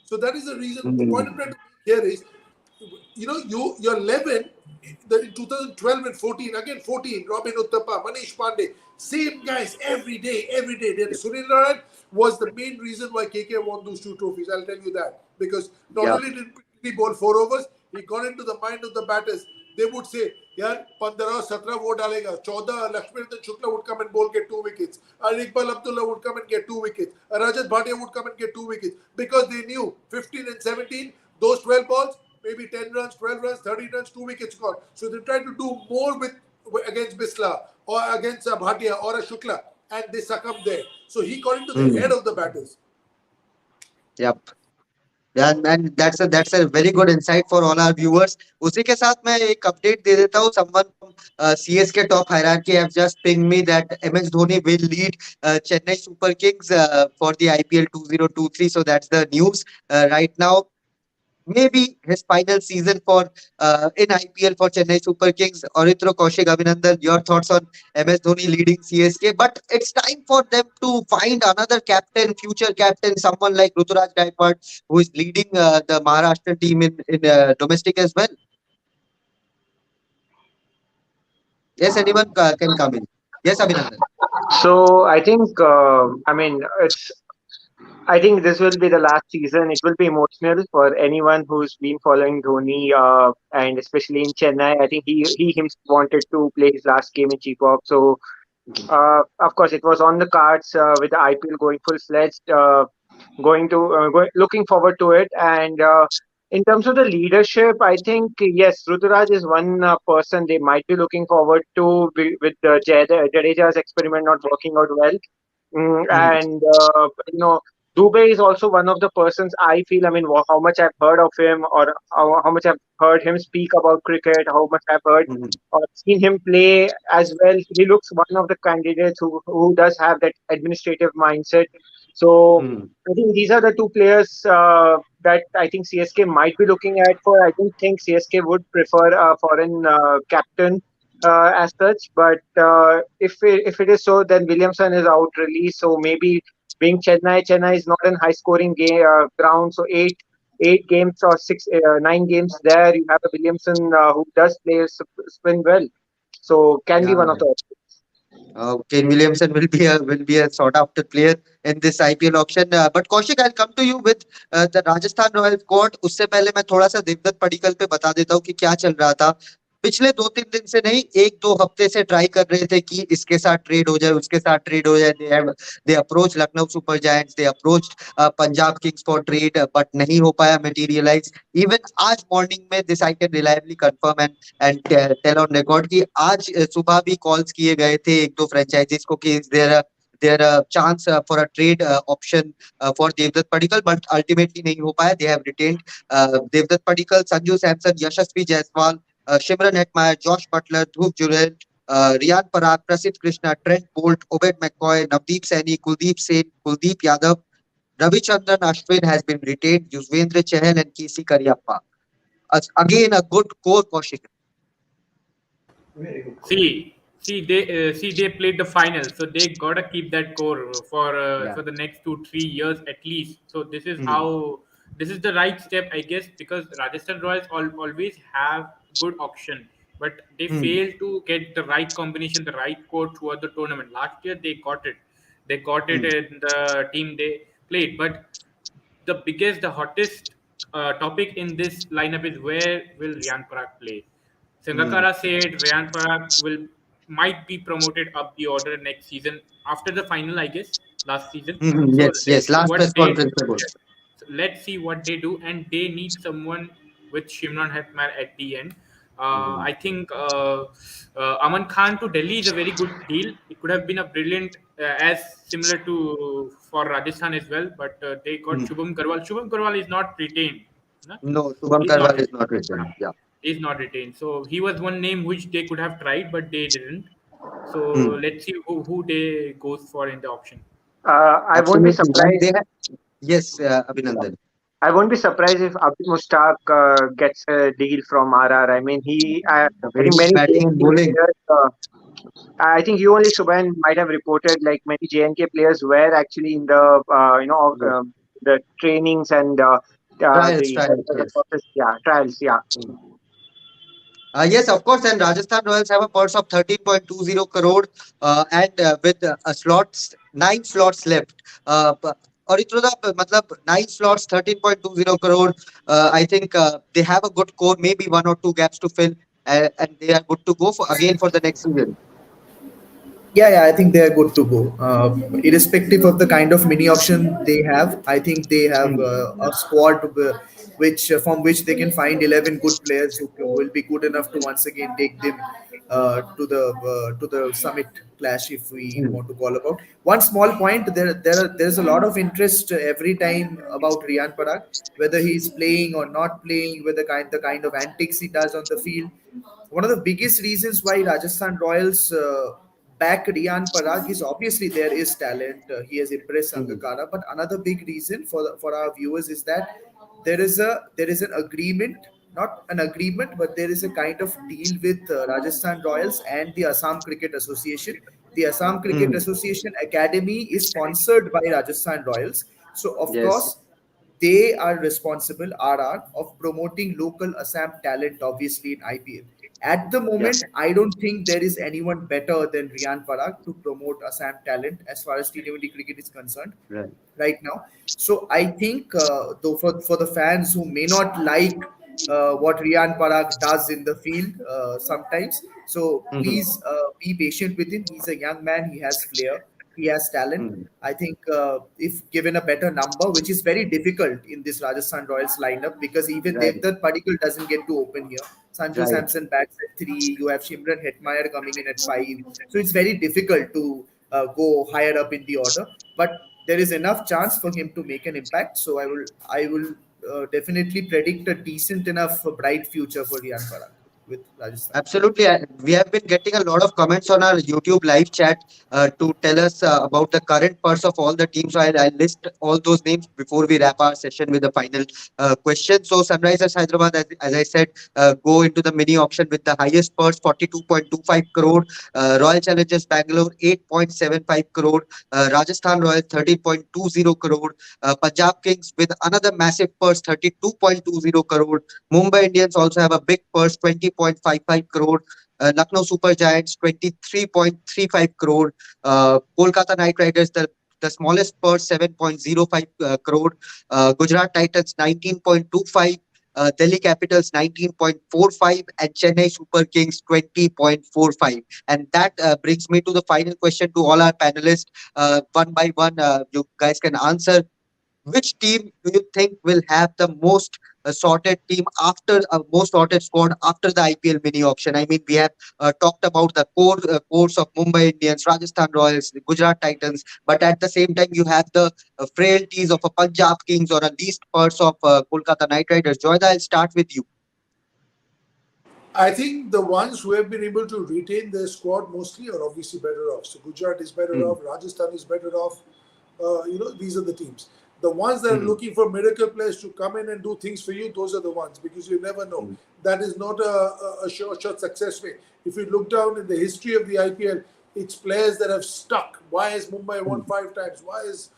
Speaker 2: So that is the reason. The point I'm
Speaker 1: hmm,
Speaker 2: trying to make here is, your 11 in 2012 and 14, again 14, Robin Uttapa, Manish Pandey, same guys every day, every day. Then Sunil Narayan was the main reason why KK won those two trophies. I'll tell you that. Because not
Speaker 1: yeah,
Speaker 2: only did he bowl 4 overs, he got into the mind of the batters. They would say, यार 15 17 वो डालेगा 14 Lakshminathan Shukla would come and bowl, get 2 wickets, and Iqbal Abdullah would come and get 2 wickets, Rajat Bhatia would come and get 2 wickets, because they knew 15 and 17, those 12 balls, maybe 10 runs, 12 runs, 30 runs, 2 wickets gone. So they tried to do more with against Bisla or against a Bhatia or a Shukla, and they succumbed there. So he got into the
Speaker 1: hmm.
Speaker 2: head of the batters.
Speaker 1: Yep. And that's a very good insight for all our viewers. उसी के साथ मैं एक update दे देता हूँ. Someone from CSK top hierarchy have just pinged me that MS Dhoni will lead Chennai Super Kings for the IPL 2023. So that's the news right now. Maybe his final season for in IPL for Chennai Super Kings. Aurithro Kaushik Abhinandan, your thoughts on MS Dhoni leading CSK? But it's time for them to find another captain, future captain, someone like Ruturaj Gaikwad, who is leading the Maharashtra team in domestic as well. Yes, anyone can come in. Yes, Abhinandan.
Speaker 4: So I think, I mean, it's. I think this will be the last season. It will be emotional for anyone who's been following Dhoni, and especially in Chennai. I think he himself wanted to play his last game in Cheapop. So of course, it was on the cards with the IPL going full fledged. Looking forward to it. And in terms of the leadership, I think yes, Ruturaj is one person they might be looking forward to with Jadeja's experiment not working out well.
Speaker 1: Mhm.
Speaker 4: And Dubey is also one of the persons I feel. I mean, how much I've heard of him, or how much I've heard him speak about cricket, how much I've heard
Speaker 1: Mhm.
Speaker 4: or seen him play as well. He looks one of the candidates who does have that administrative mindset. So
Speaker 1: Mhm.
Speaker 4: I think these are the two players that I think CSK might be looking at for. I don't think CSK would prefer a foreign captain as such. But if it is so, then Williamson is out release. So maybe being Chennai is not an high scoring game ground. So eight games or 9 games there. You have a Williamson who does play spin well. So can be
Speaker 1: Yeah.
Speaker 4: one of the.
Speaker 1: Kane Williamson will be a sought after player in this IPL auction. But Kaushik, I'll come to you with the Rajasthan Royals quote. उससे पहले मैं थोड़ा सा देवदत्त पडिक्कल पे बता देता हूँ कि क्या चल रहा था. पिछले 2-3 दिन से नहीं, 1-2 हफ्ते से ट्राई कर रहे थे कि इसके साथ ट्रेड हो जाए, उसके साथ ट्रेड हो जाए. They approach Lucknow Super Giants, they approach Punjab Kings for trade, but नहीं हो पाया मटेरियलाइज. इवन आज मॉर्निंग में this I can reliably confirm and tell on record कि आज सुबह भी कॉल्स किए गए थे एक दो फ्रेंचाइजीज को कि there chance for a trade option for Devdutt Padikkal, but ultimately नहीं हो पाया. They have retained Devdutt Padikkal, Sanju Samson, Yashasvi Jaiswal, Shimron Hetmyer, Jos Buttler, Dhruv Jurel, Riyan Parag, Prasidh Krishna, Trent Boult, Obed McCoy, Navdeep Saini, Kuldeep Sen, Kuldeep Yadav, Ravichandran Ashwin has been retained, Yuzvendra Chahal and KC Karyappa. Again, a good core, Kaushik.
Speaker 3: Very good call.
Speaker 5: See, they played the final, so they gotta keep that core
Speaker 1: Yeah.
Speaker 5: for the next 2-3 years at least. So
Speaker 1: Mhm.
Speaker 5: this is the right step, I guess, because Rajasthan Royals always have good auction, but they
Speaker 1: Mhm.
Speaker 5: fail to get the right combination, the right core throughout the tournament. Last year they got it
Speaker 1: Mhm.
Speaker 5: in the team they played, but the hottest topic in this lineup is where will Ryan Parag play?
Speaker 1: Mhm.
Speaker 5: Sangakkara said Ryan Parag will might be promoted up the order next season after the final, I guess, last season.
Speaker 1: Mhm.
Speaker 5: So
Speaker 1: Yes,
Speaker 5: let's
Speaker 1: yes.
Speaker 5: see
Speaker 1: Last
Speaker 5: what
Speaker 1: press
Speaker 5: they
Speaker 1: conference पे बोला.
Speaker 5: yes. So let's see what they do, and they need someone with Shimron Hetman at the end.
Speaker 1: Mhm.
Speaker 5: I think Aman Khan to Delhi is a very good deal. It could have been a brilliant, as similar to for Rajasthan as well, but they got
Speaker 1: Mhm.
Speaker 5: Shubham Garwal. Shubham Garwal is not retained. No?
Speaker 1: No, Shubham
Speaker 5: He's not
Speaker 1: Karwal is
Speaker 5: retained.
Speaker 1: not
Speaker 5: Yeah,
Speaker 1: written. Yeah.
Speaker 5: he's not retained. So he was one name which they could have tried, but they didn't. So
Speaker 1: Mhm.
Speaker 5: let's see who they goes for in the auction.
Speaker 4: I won't be
Speaker 1: Absolutely. And they
Speaker 4: surprised.
Speaker 1: have, yes, Abhinandan.
Speaker 4: I won't be surprised if Abdul Mushtaq gets a deal from RR. I mean,
Speaker 1: The
Speaker 4: I
Speaker 1: way
Speaker 4: think
Speaker 1: he's
Speaker 4: many
Speaker 1: batting and
Speaker 4: JNK
Speaker 1: bowling.
Speaker 4: players. I think you only Subhan might have reported like many JNK players were actually in the
Speaker 1: Yes.
Speaker 4: the trainings and
Speaker 1: Trials, trials,
Speaker 4: the
Speaker 1: yes.
Speaker 4: process. Yeah, trials. Yeah.
Speaker 1: Mhm. Yes, of course. And Rajasthan Royals have a purse of 13.20 crore and with slots, 9 slots left. और इतना मतलब 9 slots, 13.20 crore. I think they have a good core, maybe one or two gaps to fill, and they are good to go for again for the next season.
Speaker 6: Yeah, yeah, I think they are good to go. Irrespective of the kind of mini auction they have, I think they have
Speaker 1: Hmm.
Speaker 6: a squad which from which they can find 11 good players who will be good enough to once again take them to the summit clash, if we
Speaker 1: Hmm.
Speaker 6: want to call about. One small point: there's a lot of interest every time about Riyan Parag, whether he's playing or not playing, whether the kind of antics he does on the field. One of the biggest reasons why Rajasthan Royals back Riyan Parag is obviously there is talent. He has impressed
Speaker 1: Hmm.
Speaker 6: Sangakkara, but another big reason for our viewers is that there is an agreement, not an agreement, but there is a kind of deal with Rajasthan Royals and the Assam Cricket Association. The Assam Cricket
Speaker 1: Hmm.
Speaker 6: Association Academy is sponsored by Rajasthan Royals, so of
Speaker 1: Yes.
Speaker 6: course they are responsible, RR, of promoting local Assam talent, obviously in IPL. At the
Speaker 1: Yeah.
Speaker 6: moment, I don't think there is anyone better than Riyan Parag to promote Assam talent as far as T20 cricket is concerned
Speaker 1: Right.
Speaker 6: right now. So I think, though for the fans who may not like what Riyan Parag does in the field sometimes, so
Speaker 1: Hmm.
Speaker 6: please be patient with him. He's a young man. He has flair. He has talent.
Speaker 1: Hmm.
Speaker 6: I think if given a better number, which is very difficult in this Rajasthan Royals lineup, because even
Speaker 1: Right.
Speaker 6: Devdutt Padikkal doesn't get to open here. Sanju
Speaker 1: Right.
Speaker 6: Samson bats at three. You have Shimran Hetmeyer coming in at five. So it's very difficult to go higher up in the order. But there is enough chance for him to make an impact. So I will definitely predict a decent enough bright future for Riyan Parag with Rajasthan.
Speaker 1: Absolutely. We have been getting a lot of comments on our YouTube live chat to tell us about the current purse of all the teams. So I'll list all those names before we wrap our session with the final question. So Sunrisers Hyderabad, as I said, go into the mini auction with the highest purse, 42.25 crore. Royal Challengers Bangalore, 8.75 crore. Rajasthan Royals, 13.20 crore. Punjab Kings with another massive purse, 32.20 crore. Mumbai Indians also have a big purse, 20.55 crore. Lucknow Super Giants, 23.35 crore. Kolkata Knight Riders, the smallest purse, 7.05 crore. Gujarat Titans, 19.25. Delhi Capitals 19.45 and Chennai Super Kings 20.45. And that brings me to the final question to all our panelists. One by one, you guys can answer. Which team do you think will have the most sorted team after most sorted squad after the IPL mini auction? I mean, we have talked about the cores of Mumbai Indians, Rajasthan Royals, the Gujarat Titans, but at the same time, you have the frailties of a Punjab Kings or a least parts of Kolkata Knight Riders. Joyda, I'll start with you.
Speaker 2: I think the ones who have been able to retain their squad mostly are obviously better off. So Gujarat is better
Speaker 1: Hmm.
Speaker 2: off, Rajasthan is better off. These are the teams. The ones that are
Speaker 1: Hmm.
Speaker 2: looking for miracle players to come in and do things for you, those are the ones because you never know.
Speaker 1: Hmm.
Speaker 2: That is not a sure shot success rate. If you look down in the history of the IPL, it's players that have stuck. Why has Mumbai won
Speaker 1: Hmm.
Speaker 2: 5 times? Why is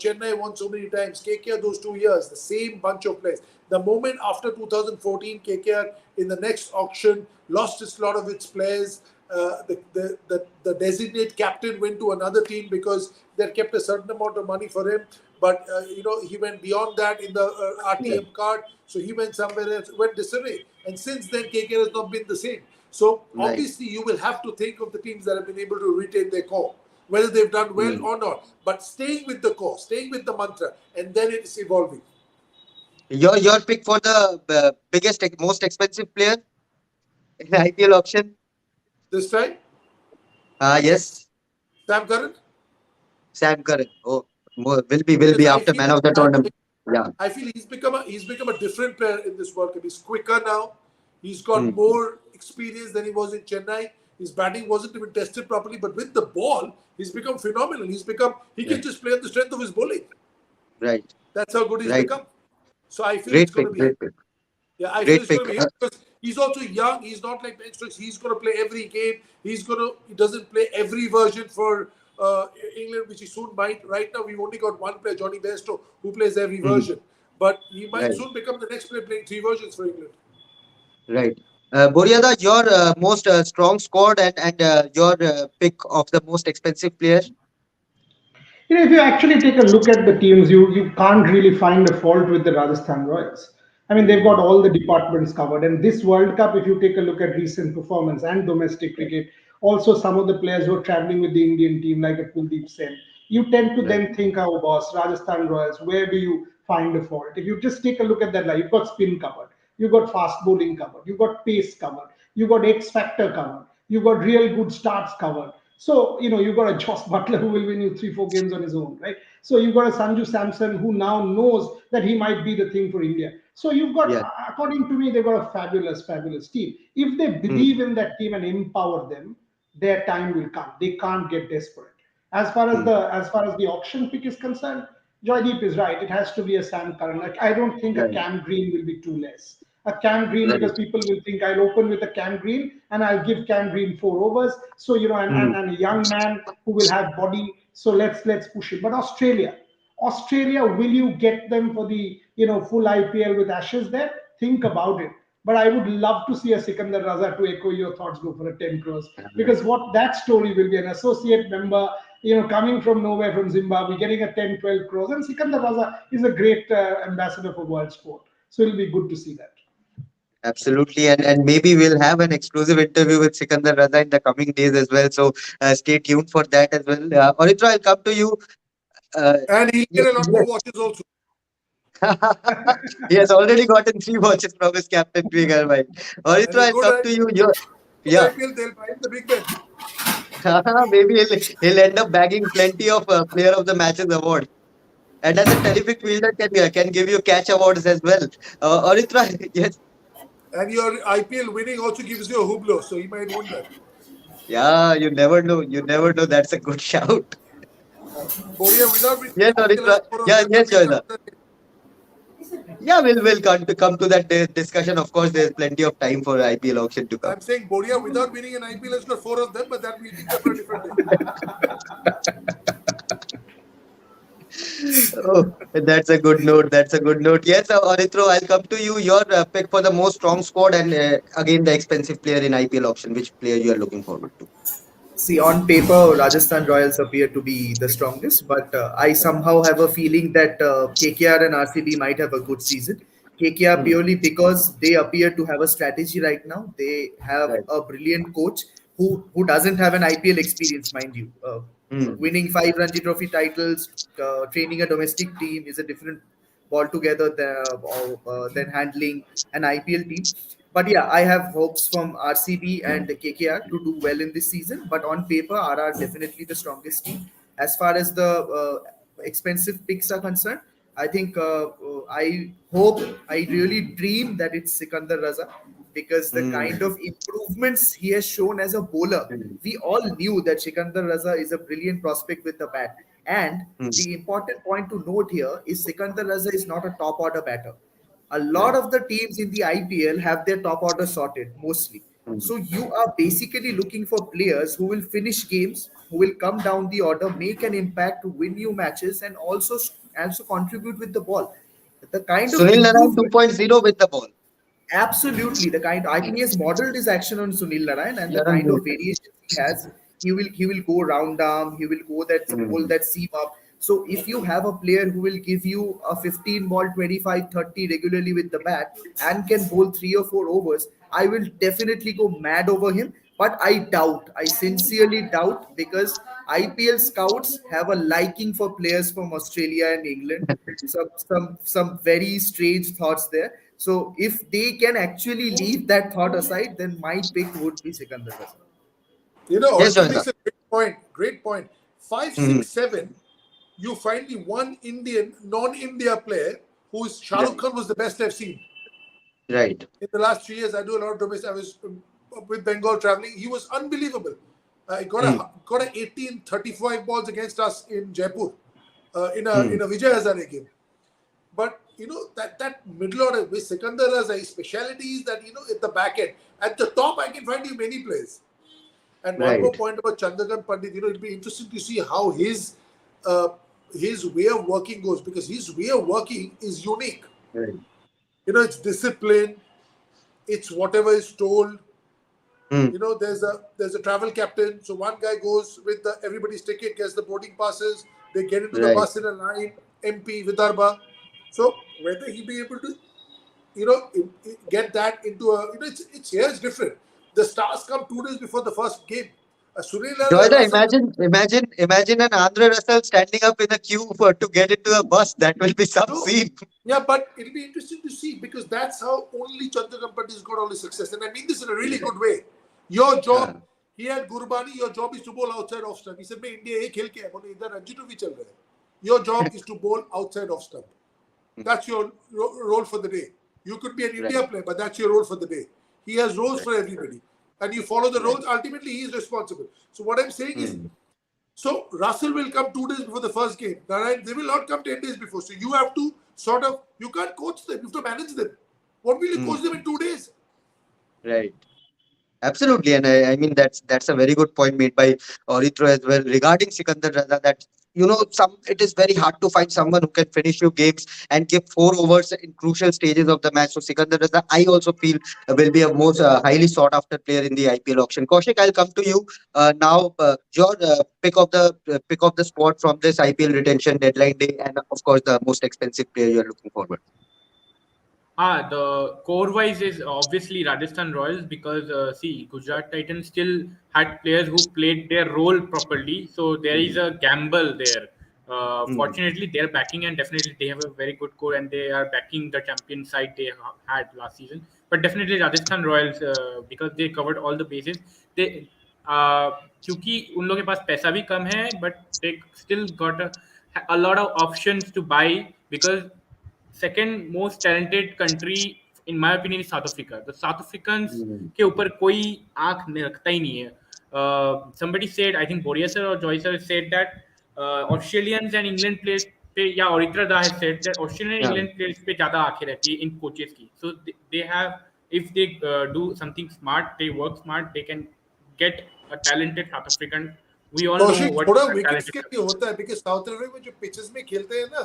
Speaker 2: Chennai won so many times? KKR those 2 years, the same bunch of players. The moment after 2014, KKR in the next auction lost a lot of its players. The designate captain went to another team because they kept a certain amount of money for him. But he went beyond that in the
Speaker 1: Yeah.
Speaker 2: RTM card, so he went somewhere else, went disarray, and since then KKR has not been the same. So
Speaker 1: Right.
Speaker 2: obviously you will have to think of the teams that have been able to retain their core, whether they've done well
Speaker 1: Hmm.
Speaker 2: or not. But staying with the core, staying with the mantra, and then it's evolving.
Speaker 1: Your pick for the biggest, most expensive player in the IPL auction?
Speaker 2: This time,
Speaker 1: Yes.
Speaker 2: Sam Curran,
Speaker 1: Sam Curran. Oh, will
Speaker 2: because
Speaker 1: be
Speaker 2: I
Speaker 1: after
Speaker 2: feel
Speaker 1: man of the tournament. Yeah.
Speaker 2: I feel he's become a different player in this World Cup. He's quicker now. He's got
Speaker 1: Hmm.
Speaker 2: more experience than he was in Chennai. His batting wasn't even tested properly, but with the ball, he's become phenomenal. He can
Speaker 1: Right.
Speaker 2: just play on the strength of his bowling.
Speaker 1: Right.
Speaker 2: That's how good he's
Speaker 1: Right.
Speaker 2: become. So I feel it's
Speaker 1: Great
Speaker 2: going to
Speaker 1: pick.
Speaker 2: be him.
Speaker 1: Great pick.
Speaker 2: Yeah, I feel
Speaker 1: Great
Speaker 2: it's going
Speaker 1: pick.
Speaker 2: to be him because he's also young. He's not like Ben Stokes. He's going to play every game. He doesn't play every version for England, which he soon might. Right now, we've only got one player, Johnny Bairstow, who plays every
Speaker 1: Mhm.
Speaker 2: version. But he might
Speaker 1: Right.
Speaker 2: soon become the next player playing three versions for England.
Speaker 1: Right. Boriada, your most strong squad and your pick of the most expensive player.
Speaker 3: If you actually take a look at the teams, you can't really find a fault with the Rajasthan Royals. I mean, they've got
Speaker 1: Mhm.
Speaker 3: all the departments covered. And this World Cup, if you take a look at recent performance and domestic
Speaker 1: Right.
Speaker 3: cricket, Also, some of the players who are traveling with the Indian team, like a Kuldeep Sen, you tend to
Speaker 1: Right.
Speaker 3: then think, oh, boss, Rajasthan Royals, where do you find a fault? If you just take a look at that, like, you've got spin covered, you've got fast bowling covered, you've got pace covered, you've got X factor covered, you've got real good starts covered. So, you've got a Joss Butler who will win you 3, 4 games on his own, right? So you've got a Sanju Samson who now knows that he might be the thing for India. So you've got,
Speaker 1: Yeah.
Speaker 3: according to me, they've got a fabulous, fabulous team. If they believe
Speaker 1: Mm.
Speaker 3: in that team and empower them, their time will come. They can't get desperate.
Speaker 1: Mm.
Speaker 3: As far as the auction pick is concerned, Joydeep is right. It has to be a Sam Curran. Like, I don't think a
Speaker 1: Right.
Speaker 3: Cam Green will be too less. A Cam Green, because
Speaker 1: Right.
Speaker 3: people will think I'll open with a Cam Green and I'll give Cam Green 4 overs. So,
Speaker 1: Mm.
Speaker 3: and a young man who will have body. So let's push it. But Australia, will you get them for the full IPL with Ashes there? Think about it. But I would love to see a Sikandar Raza, to echo your thoughts, go for a 10 crores, because what that story will be, an associate member, coming from nowhere from Zimbabwe, getting a 10, 12 crores, and Sikandar Raza is a great ambassador for world sport. So it'll be good to see that.
Speaker 1: Absolutely, and maybe we'll have an exclusive interview with Sikandar Raza in the coming days as well. So stay tuned for that as well. Oritra, I'll come to you. Uh,
Speaker 2: And he'll get a lot more
Speaker 1: yes,
Speaker 2: watches also.
Speaker 1: he has already gotten 3 watches from his captain being Arvind.
Speaker 2: And
Speaker 1: Oritra,
Speaker 2: he's
Speaker 1: I'll
Speaker 2: good
Speaker 1: come
Speaker 2: at
Speaker 1: to you. Yeah,
Speaker 2: IPL, they'll buy him the big Ben.
Speaker 1: maybe he'll end up bagging plenty of Player of the Matches award. And as a terrific fielder, can give you catch awards as well. Oritra, yes,
Speaker 2: And your IPL winning also gives you a hublo, so he might win that.
Speaker 1: yeah, you never know. You never know. That's a good shout.
Speaker 2: Boria, without winning
Speaker 1: Yes,
Speaker 2: IPL, has
Speaker 1: Oritra.
Speaker 2: four of
Speaker 1: Yeah,
Speaker 2: them, but
Speaker 1: yes,
Speaker 2: we'll come
Speaker 1: Joyda.
Speaker 2: to that.
Speaker 1: Yeah, we'll come to that discussion. Of course, there's plenty of time for IPL auction to come.
Speaker 2: I'm saying Boria, without winning an IPL, has got four of them, but that we'll keep that for a different day.
Speaker 1: Oh, that's a good note. That's a good note. Yes, Aritro, I'll come to you. Your pick for the most strong squad and again the expensive player in IPL auction. Which player you are looking forward to?
Speaker 6: See, on paper, Rajasthan Royals appear to be the strongest, but I somehow have a feeling that KKR and RCB might have a good season. KKR
Speaker 1: Hmm.
Speaker 6: purely because they appear to have a strategy right now. They have
Speaker 1: Right.
Speaker 6: a brilliant coach who doesn't have an IPL experience, mind you.
Speaker 1: Hmm.
Speaker 6: Winning 5 Ranji Trophy titles, training a domestic team is a different ball together than handling an IPL team. But yeah, I have hopes from RCB and KKR to do well in this season. But on paper, RR definitely the strongest team. As far as the expensive picks are concerned, I think I hope, I really dream that it's Sikandar Raza, because the
Speaker 1: Hmm.
Speaker 6: kind of improvements he has shown as a bowler,
Speaker 1: Hmm.
Speaker 6: we all knew that Sikandar Raza is a brilliant prospect with the bat. And
Speaker 1: Hmm.
Speaker 6: the important point to note here is Sikandar Raza is not a top order batter. A lot
Speaker 1: Right.
Speaker 6: of the teams in the IPL have their top order sorted mostly.
Speaker 1: Hmm.
Speaker 6: So you are basically looking for players who will finish games, who will come down the order, make an impact, win you matches, and also contribute with the ball. The kind of
Speaker 1: Sunil Narayan
Speaker 6: improvement.
Speaker 1: 2.0 with the ball.
Speaker 6: Absolutely, the kind, I think he has modeled his action on Sunil Narayan, and the
Speaker 1: Naran
Speaker 6: kind of
Speaker 1: Bhushan.
Speaker 6: variations he has, he will go round arm, he will go that pull
Speaker 1: Hmm.
Speaker 6: that seam up. So if you have a player who will give you a 15 ball 25 30 regularly with the bat and can bowl 3 or 4 overs, I will definitely go mad over him. But I sincerely doubt, because IPL scouts have a liking for players from Australia and England. Some very strange thoughts there. So if they can actually leave that thought aside, then my pick would be Sikandar Hasan.
Speaker 2: You know,
Speaker 1: Yes,
Speaker 2: Oritra
Speaker 1: Joyda.
Speaker 2: makes a great point. Great point. Five,
Speaker 1: Hmm.
Speaker 2: six, seven. You find the one Indian, non-India player who is Shah Rukh
Speaker 1: Right.
Speaker 2: Khan was the best I've seen
Speaker 1: Right.
Speaker 2: in the last 3 years. I do a lot of domestic. I was with Bengal traveling. He was unbelievable. He
Speaker 1: Hmm.
Speaker 2: got a 18 35 balls against us in Jaipur
Speaker 1: Hmm.
Speaker 2: in a Vijay Hazare game. But you know that middle order with Sikandar Raza, his speciality is that at the back end, at the top, I can find you many players. And one more
Speaker 1: Right.
Speaker 2: point about Chandrakant Pandit, it'll be interesting to see how uh, his way of working goes, because his way of working is unique.
Speaker 1: Right.
Speaker 2: It's discipline, it's whatever is told.
Speaker 1: Hmm.
Speaker 2: There's a travel captain. So one guy goes with everybody's ticket, gets the boarding passes. They get into the
Speaker 1: Right.
Speaker 2: bus in a line. MP Vidarbha. So whether he be able to, get that into a, it's here is different. The stars come 2 days before the first game. Sunil and
Speaker 1: Joyda,
Speaker 2: Russell.
Speaker 1: imagine an Andhra Russell standing up in a queue for to get into a bus. That will be some
Speaker 2: No,
Speaker 1: scene.
Speaker 2: yeah, but it'll be interesting to see because that's how only Chandra Kampani's got all his success. And I mean this in a really good way. Your
Speaker 1: Yeah.
Speaker 2: job, he had Gurbani, your job is to bowl outside off stump. He said, मैं India एक खेल के है, बोले इधर Ranji trophy चल रहा है. Your job is to bowl outside off stump. That's your role for the day. You could be an
Speaker 1: Right.
Speaker 2: India player, but that's your role for the day. He has roles
Speaker 1: Right.
Speaker 2: for everybody. And you follow the
Speaker 1: Right.
Speaker 2: roles, ultimately he is responsible. So what I'm saying is,
Speaker 1: Hmm.
Speaker 2: so Russell will come 2 days before the first game. Narayan, they will not come 10 days before. So you have to sort of, you can't coach them, you have to manage them. What will you
Speaker 1: Hmm.
Speaker 2: coach them in 2 days?
Speaker 1: Right. Absolutely, and I mean that's a very good point made by Orithro as well regarding Sikandar Raza. That some it is very hard to find someone who can finish your games and give 4 overs in crucial stages of the match. So Sikandar Raza, I also feel will be a most highly sought after player in the IPL auction. Kaushik, I'll come to you now. Your pick of the squad from this IPL retention deadline day, and of course the most expensive player you are looking forward.
Speaker 5: The core wise is obviously Rajasthan Royals because see, Gujarat Titans still had players who played their role properly, so there is a gamble there.
Speaker 1: Hmm.
Speaker 5: Fortunately, they're backing and definitely they have a very good core and they are backing the champion side they had last season. But definitely Rajasthan Royals because they covered all the bases. They uh, क्योंकि उन लोगों के पास पैसा भी कम है, but they still got a lot of options to buy because second most talented country in my opinion is South Africa. The South Africans
Speaker 1: Hmm.
Speaker 5: के ऊपर कोई आंख रखता ही नहीं है. Somebody said, I think Boria sir or Joy sir said that Australians and England players पे या Oritra Da has said that Australian and
Speaker 1: Yeah.
Speaker 5: England players पे ज़्यादा आंखें रहती है in coaches की. So they have if they do something smart, they work smart, they can get a talented South African. We all know
Speaker 2: Kaushik
Speaker 5: what
Speaker 2: थोड़ा
Speaker 5: a
Speaker 2: wickets
Speaker 5: talented
Speaker 2: के
Speaker 5: South
Speaker 2: लिए होता है बिकॉज साउथ अफ्रीका में जो pitches में खेलते हैं ना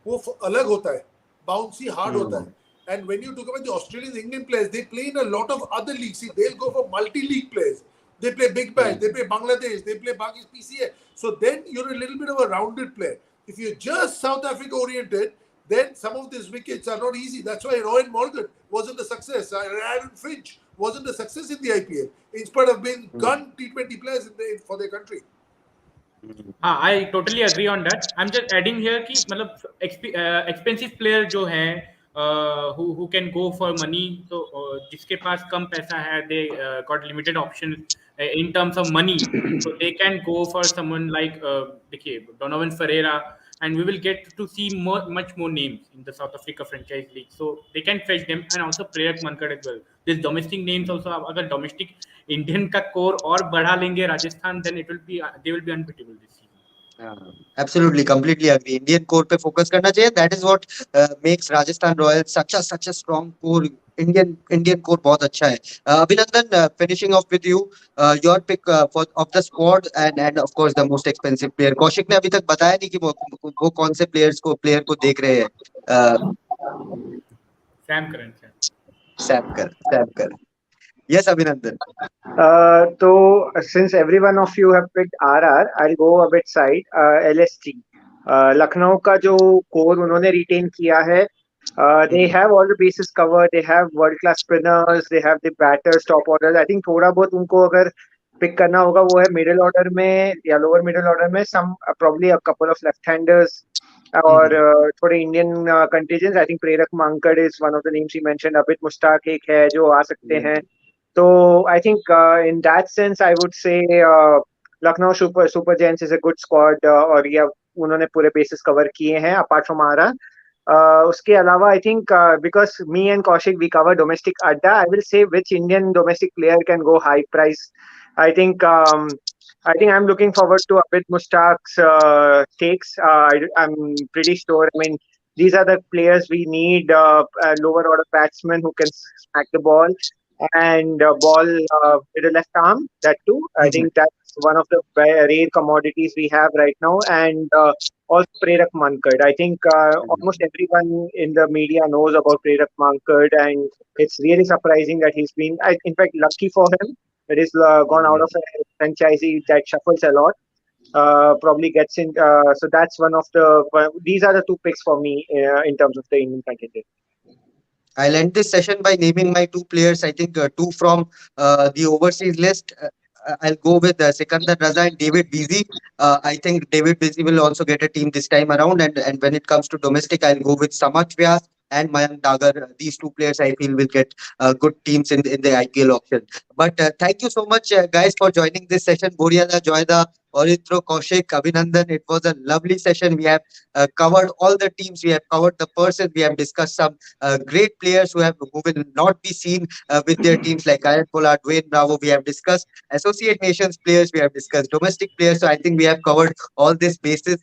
Speaker 2: वो अलग होता है बाउंसी हार्ड होता
Speaker 1: Hmm.
Speaker 2: है and when you talk about the Australian England players they play in a lot of other leagues see they'll go for multi-league players they play Big Bash they
Speaker 1: Hmm.
Speaker 2: play Bangladesh they play Pakistan PCA so then you're a little bit of a rounded player if you're just South Africa oriented then some of these wickets are not easy that's why Rowan Morgan wasn't a success Aaron Finch wasn't a success in the IPL in spite of being
Speaker 1: Hmm.
Speaker 2: gun T20 players for their country.
Speaker 1: Hmm.
Speaker 5: हाँ I totally agree on that. I'm just adding here कि मतलब expensive player जो हैं who can go for money तो जिसके पास कम पैसा है they got limited options in terms of money so they can go for someone like देखिए Donovan Ferreira and we will get to see much more names in the South Africa franchise league so they can fetch them and also Prerak Mankad as well. This domestic names also अगर domestic Indian का core और बढ़ा लेंगे Rajasthan then it will be they will be unbeatable this season.
Speaker 1: Absolutely, completely agree. Indian core पे focus करना चाहिए. That is what makes Rajasthan Royals such a strong core. Indian core बहुत अच्छा है. Abhinandan, finishing off with you, your pick for of the squad and of course the most expensive player. Kaushik ने अभी तक बताया नहीं कि वो कौन से player को देख रहे हैं. Uh,
Speaker 5: Sam Curran, Sam.
Speaker 1: Sam Kerr. Yes, Abhinandan.
Speaker 4: So since every one of you have picked RR, I'll go a bit side. LST. Lucknow का जो कोर उन्होंने रिटेन किया है they
Speaker 1: Hmm.
Speaker 4: have all the bases covered. They have world class spinners. They have the batters, top orders. I think थोड़ा बहुत उनको अगर pick करना होगा वो है मिडिल ऑर्डर में या लोअर मिडिल ऑर्डर में some probably a couple of left handers और
Speaker 1: Hmm.
Speaker 4: थोड़े Indian contingents I think Prerak Mankad is one of the names he mentioned Abid Mushtaq एक है जो आ सकते हैं so I think in that sense, I would say Lucknow Super Giants is a good squad और ये उन्होंने पूरे bases cover किए हैं apart from Ara. उसके अलावा I think because me and Kaushik we cover domestic adda, I will say which Indian domestic player can go high price. I think I think I'm looking forward to Abid Mushtaq's takes. I'm pretty sure. I mean, these are the players we need. Lower order batsmen who can smack the ball and ball with the left arm. That too, I
Speaker 1: Hmm.
Speaker 4: think that's one of the rare commodities we have right now. And also Prerak Mankad. I think almost everyone in the media knows about Prerak Mankad, and it's really surprising that he's been. In fact, lucky for him that he's gone out
Speaker 1: Hmm.
Speaker 4: of a franchisee that shuffles a lot. Probably gets in. So that's one of the. These are the two picks for me in terms of the Indian contingent.
Speaker 1: I'll end this session by naming my two players. I think two from the overseas list. I'll go with Sikandar Raza and David Beasy. I think David Beasy will also get a team this time around. And when it comes to domestic, I'll go with Samach Vyas and Mayank Dagar. These two players I feel will get good teams in the IPL auction. But thank you so much, guys, for joining this session. Boriada, Joyda, Orithro, Kaushik, Abhinandan. It was a lovely session. We have covered all the teams. We have covered the persons. We have discussed some great players who will not be seen with their teams like Kyle Pollard, Dwayne Bravo. We have discussed associate nations players. We have discussed domestic players. So I think we have covered all the bases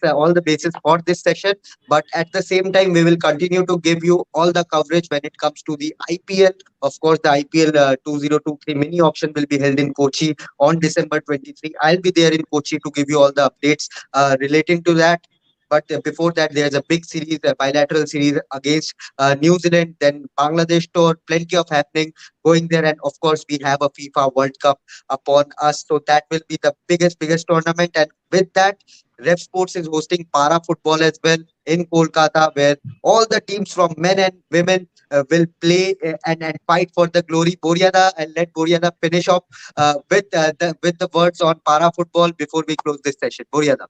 Speaker 1: for this session. But at the same time, we will continue to give you all the coverage when it comes to the IPL. Of course, the IPL 2023 mini auction will be held in Kochi on December 23. I'll be there in Kochi to give you all the updates relating to that. But before that, there's a big series, a bilateral series against New Zealand, then Bangladesh tour, plenty of happening going there. And of course, we have a FIFA World Cup upon us. So that will be the biggest tournament. And with that, Rev Sports is hosting para football as well in Kolkata, where all the teams from men and women will play and fight for the glory. Boriada, I'll let Boriada finish off with the words on para football before we close this session. Boriada.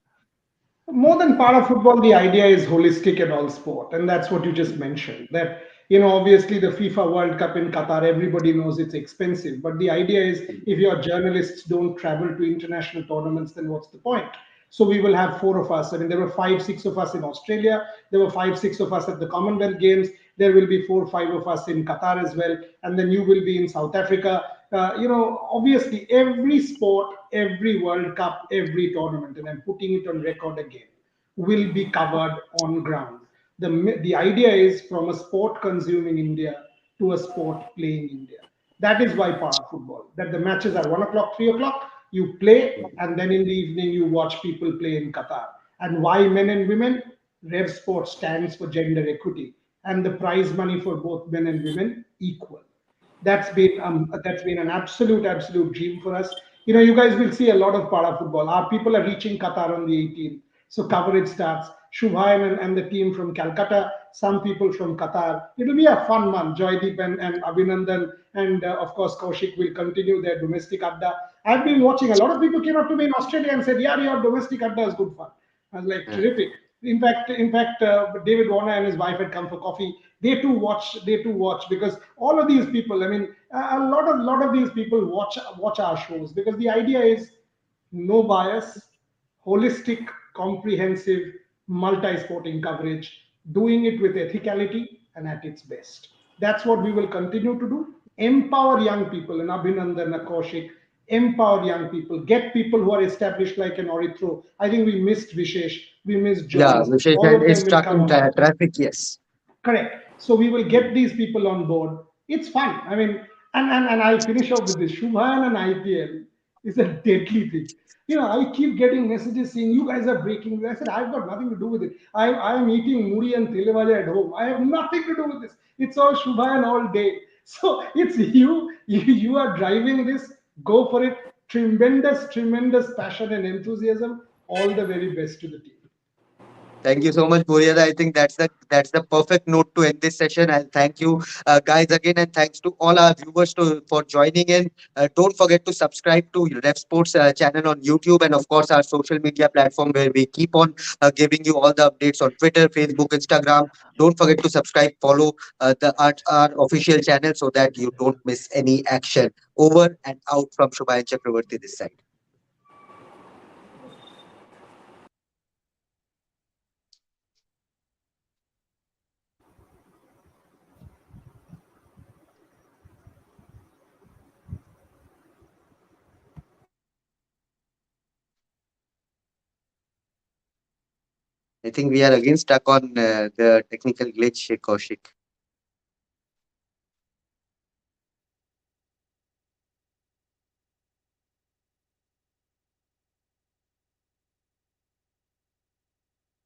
Speaker 3: More than para football, the idea is holistic in all sport, and that's what you just mentioned. That obviously the FIFA World Cup in Qatar, everybody knows it's expensive, but the idea is if your journalists don't travel to international tournaments, then what's the point? So we will have four of us. I mean, there were five, six of us in Australia. There were five, six of us at the Commonwealth Games. There will be four, five of us in Qatar as well, and then you will be in South Africa. Obviously, every sport, every World Cup, every tournament, and I'm putting it on record again, will be covered on ground. The idea is from a sport consuming India to a sport playing India. That is why para football. That the matches are 1 o'clock, 3 o'clock. You play, and then in the evening you watch people play in Qatar. And why men and women? Rev Sport stands for gender equity, and the prize money for both men and women equal. That's been an absolute dream for us. You guys will see a lot of para football. Our people are reaching Qatar on the 18th, so coverage starts. Shubhayan and the team from Calcutta, some people from Qatar. It'll be a fun month. Joydeep and Abhinandan and of course Kaushik will continue their domestic adda. I've been watching. A lot of people came up to me in Australia and said, "Yeah, your domestic adda is good fun." I was like, "Terrific." In fact, David Warner and his wife had come for coffee. They too watch. They too watch because all of these people. I mean, a lot of these people watch our shows because the idea is no bias, holistic, comprehensive, multi-sporting coverage, doing it with ethicality and at its best. That's what we will continue to do. Empower young people, and Abhinandan, a Kaushik, empower young people, get people who are established like an Orithro. I think we missed Vishesh, we missed
Speaker 1: Yeah,
Speaker 3: Jones.
Speaker 1: Vishesh
Speaker 3: All
Speaker 1: and
Speaker 3: of them
Speaker 1: is
Speaker 3: will
Speaker 1: stuck
Speaker 3: come
Speaker 1: in
Speaker 3: on board.
Speaker 1: traffic. Yes.
Speaker 3: Correct. So we will get these people on board. It's fun. I mean, and I'll finish off with this. Shubhayan and IPL is a deadly thing. I keep getting messages saying you guys are breaking. I said I've got nothing to do with it. I am eating muri and televaja at home. I have nothing to do with this. It's all Shubhayan all day. So it's you are driving this. Go for it. Tremendous passion and enthusiasm. All the very best to the team.
Speaker 1: Thank you so much, Boriada. I think that's the perfect note to end this session. And thank you, guys, again, and thanks to all our viewers for joining in. Don't forget to subscribe to Rev Sports channel on YouTube and of course our social media platform where we keep on giving you all the updates on Twitter, Facebook, Instagram. Don't forget to subscribe, follow our official channel so that you don't miss any action. Over and out from Shubhayan Chakravarti this side. I think we are again stuck on the technical glitch, Kaushik.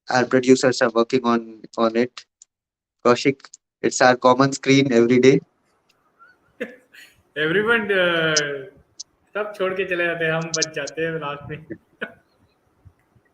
Speaker 1: Our producers are working on it. Kaushik, it's our common screen every day.
Speaker 5: Everyone सब छोड़ के चले जाते हैं, हम बच जाते हैं लास्ट में.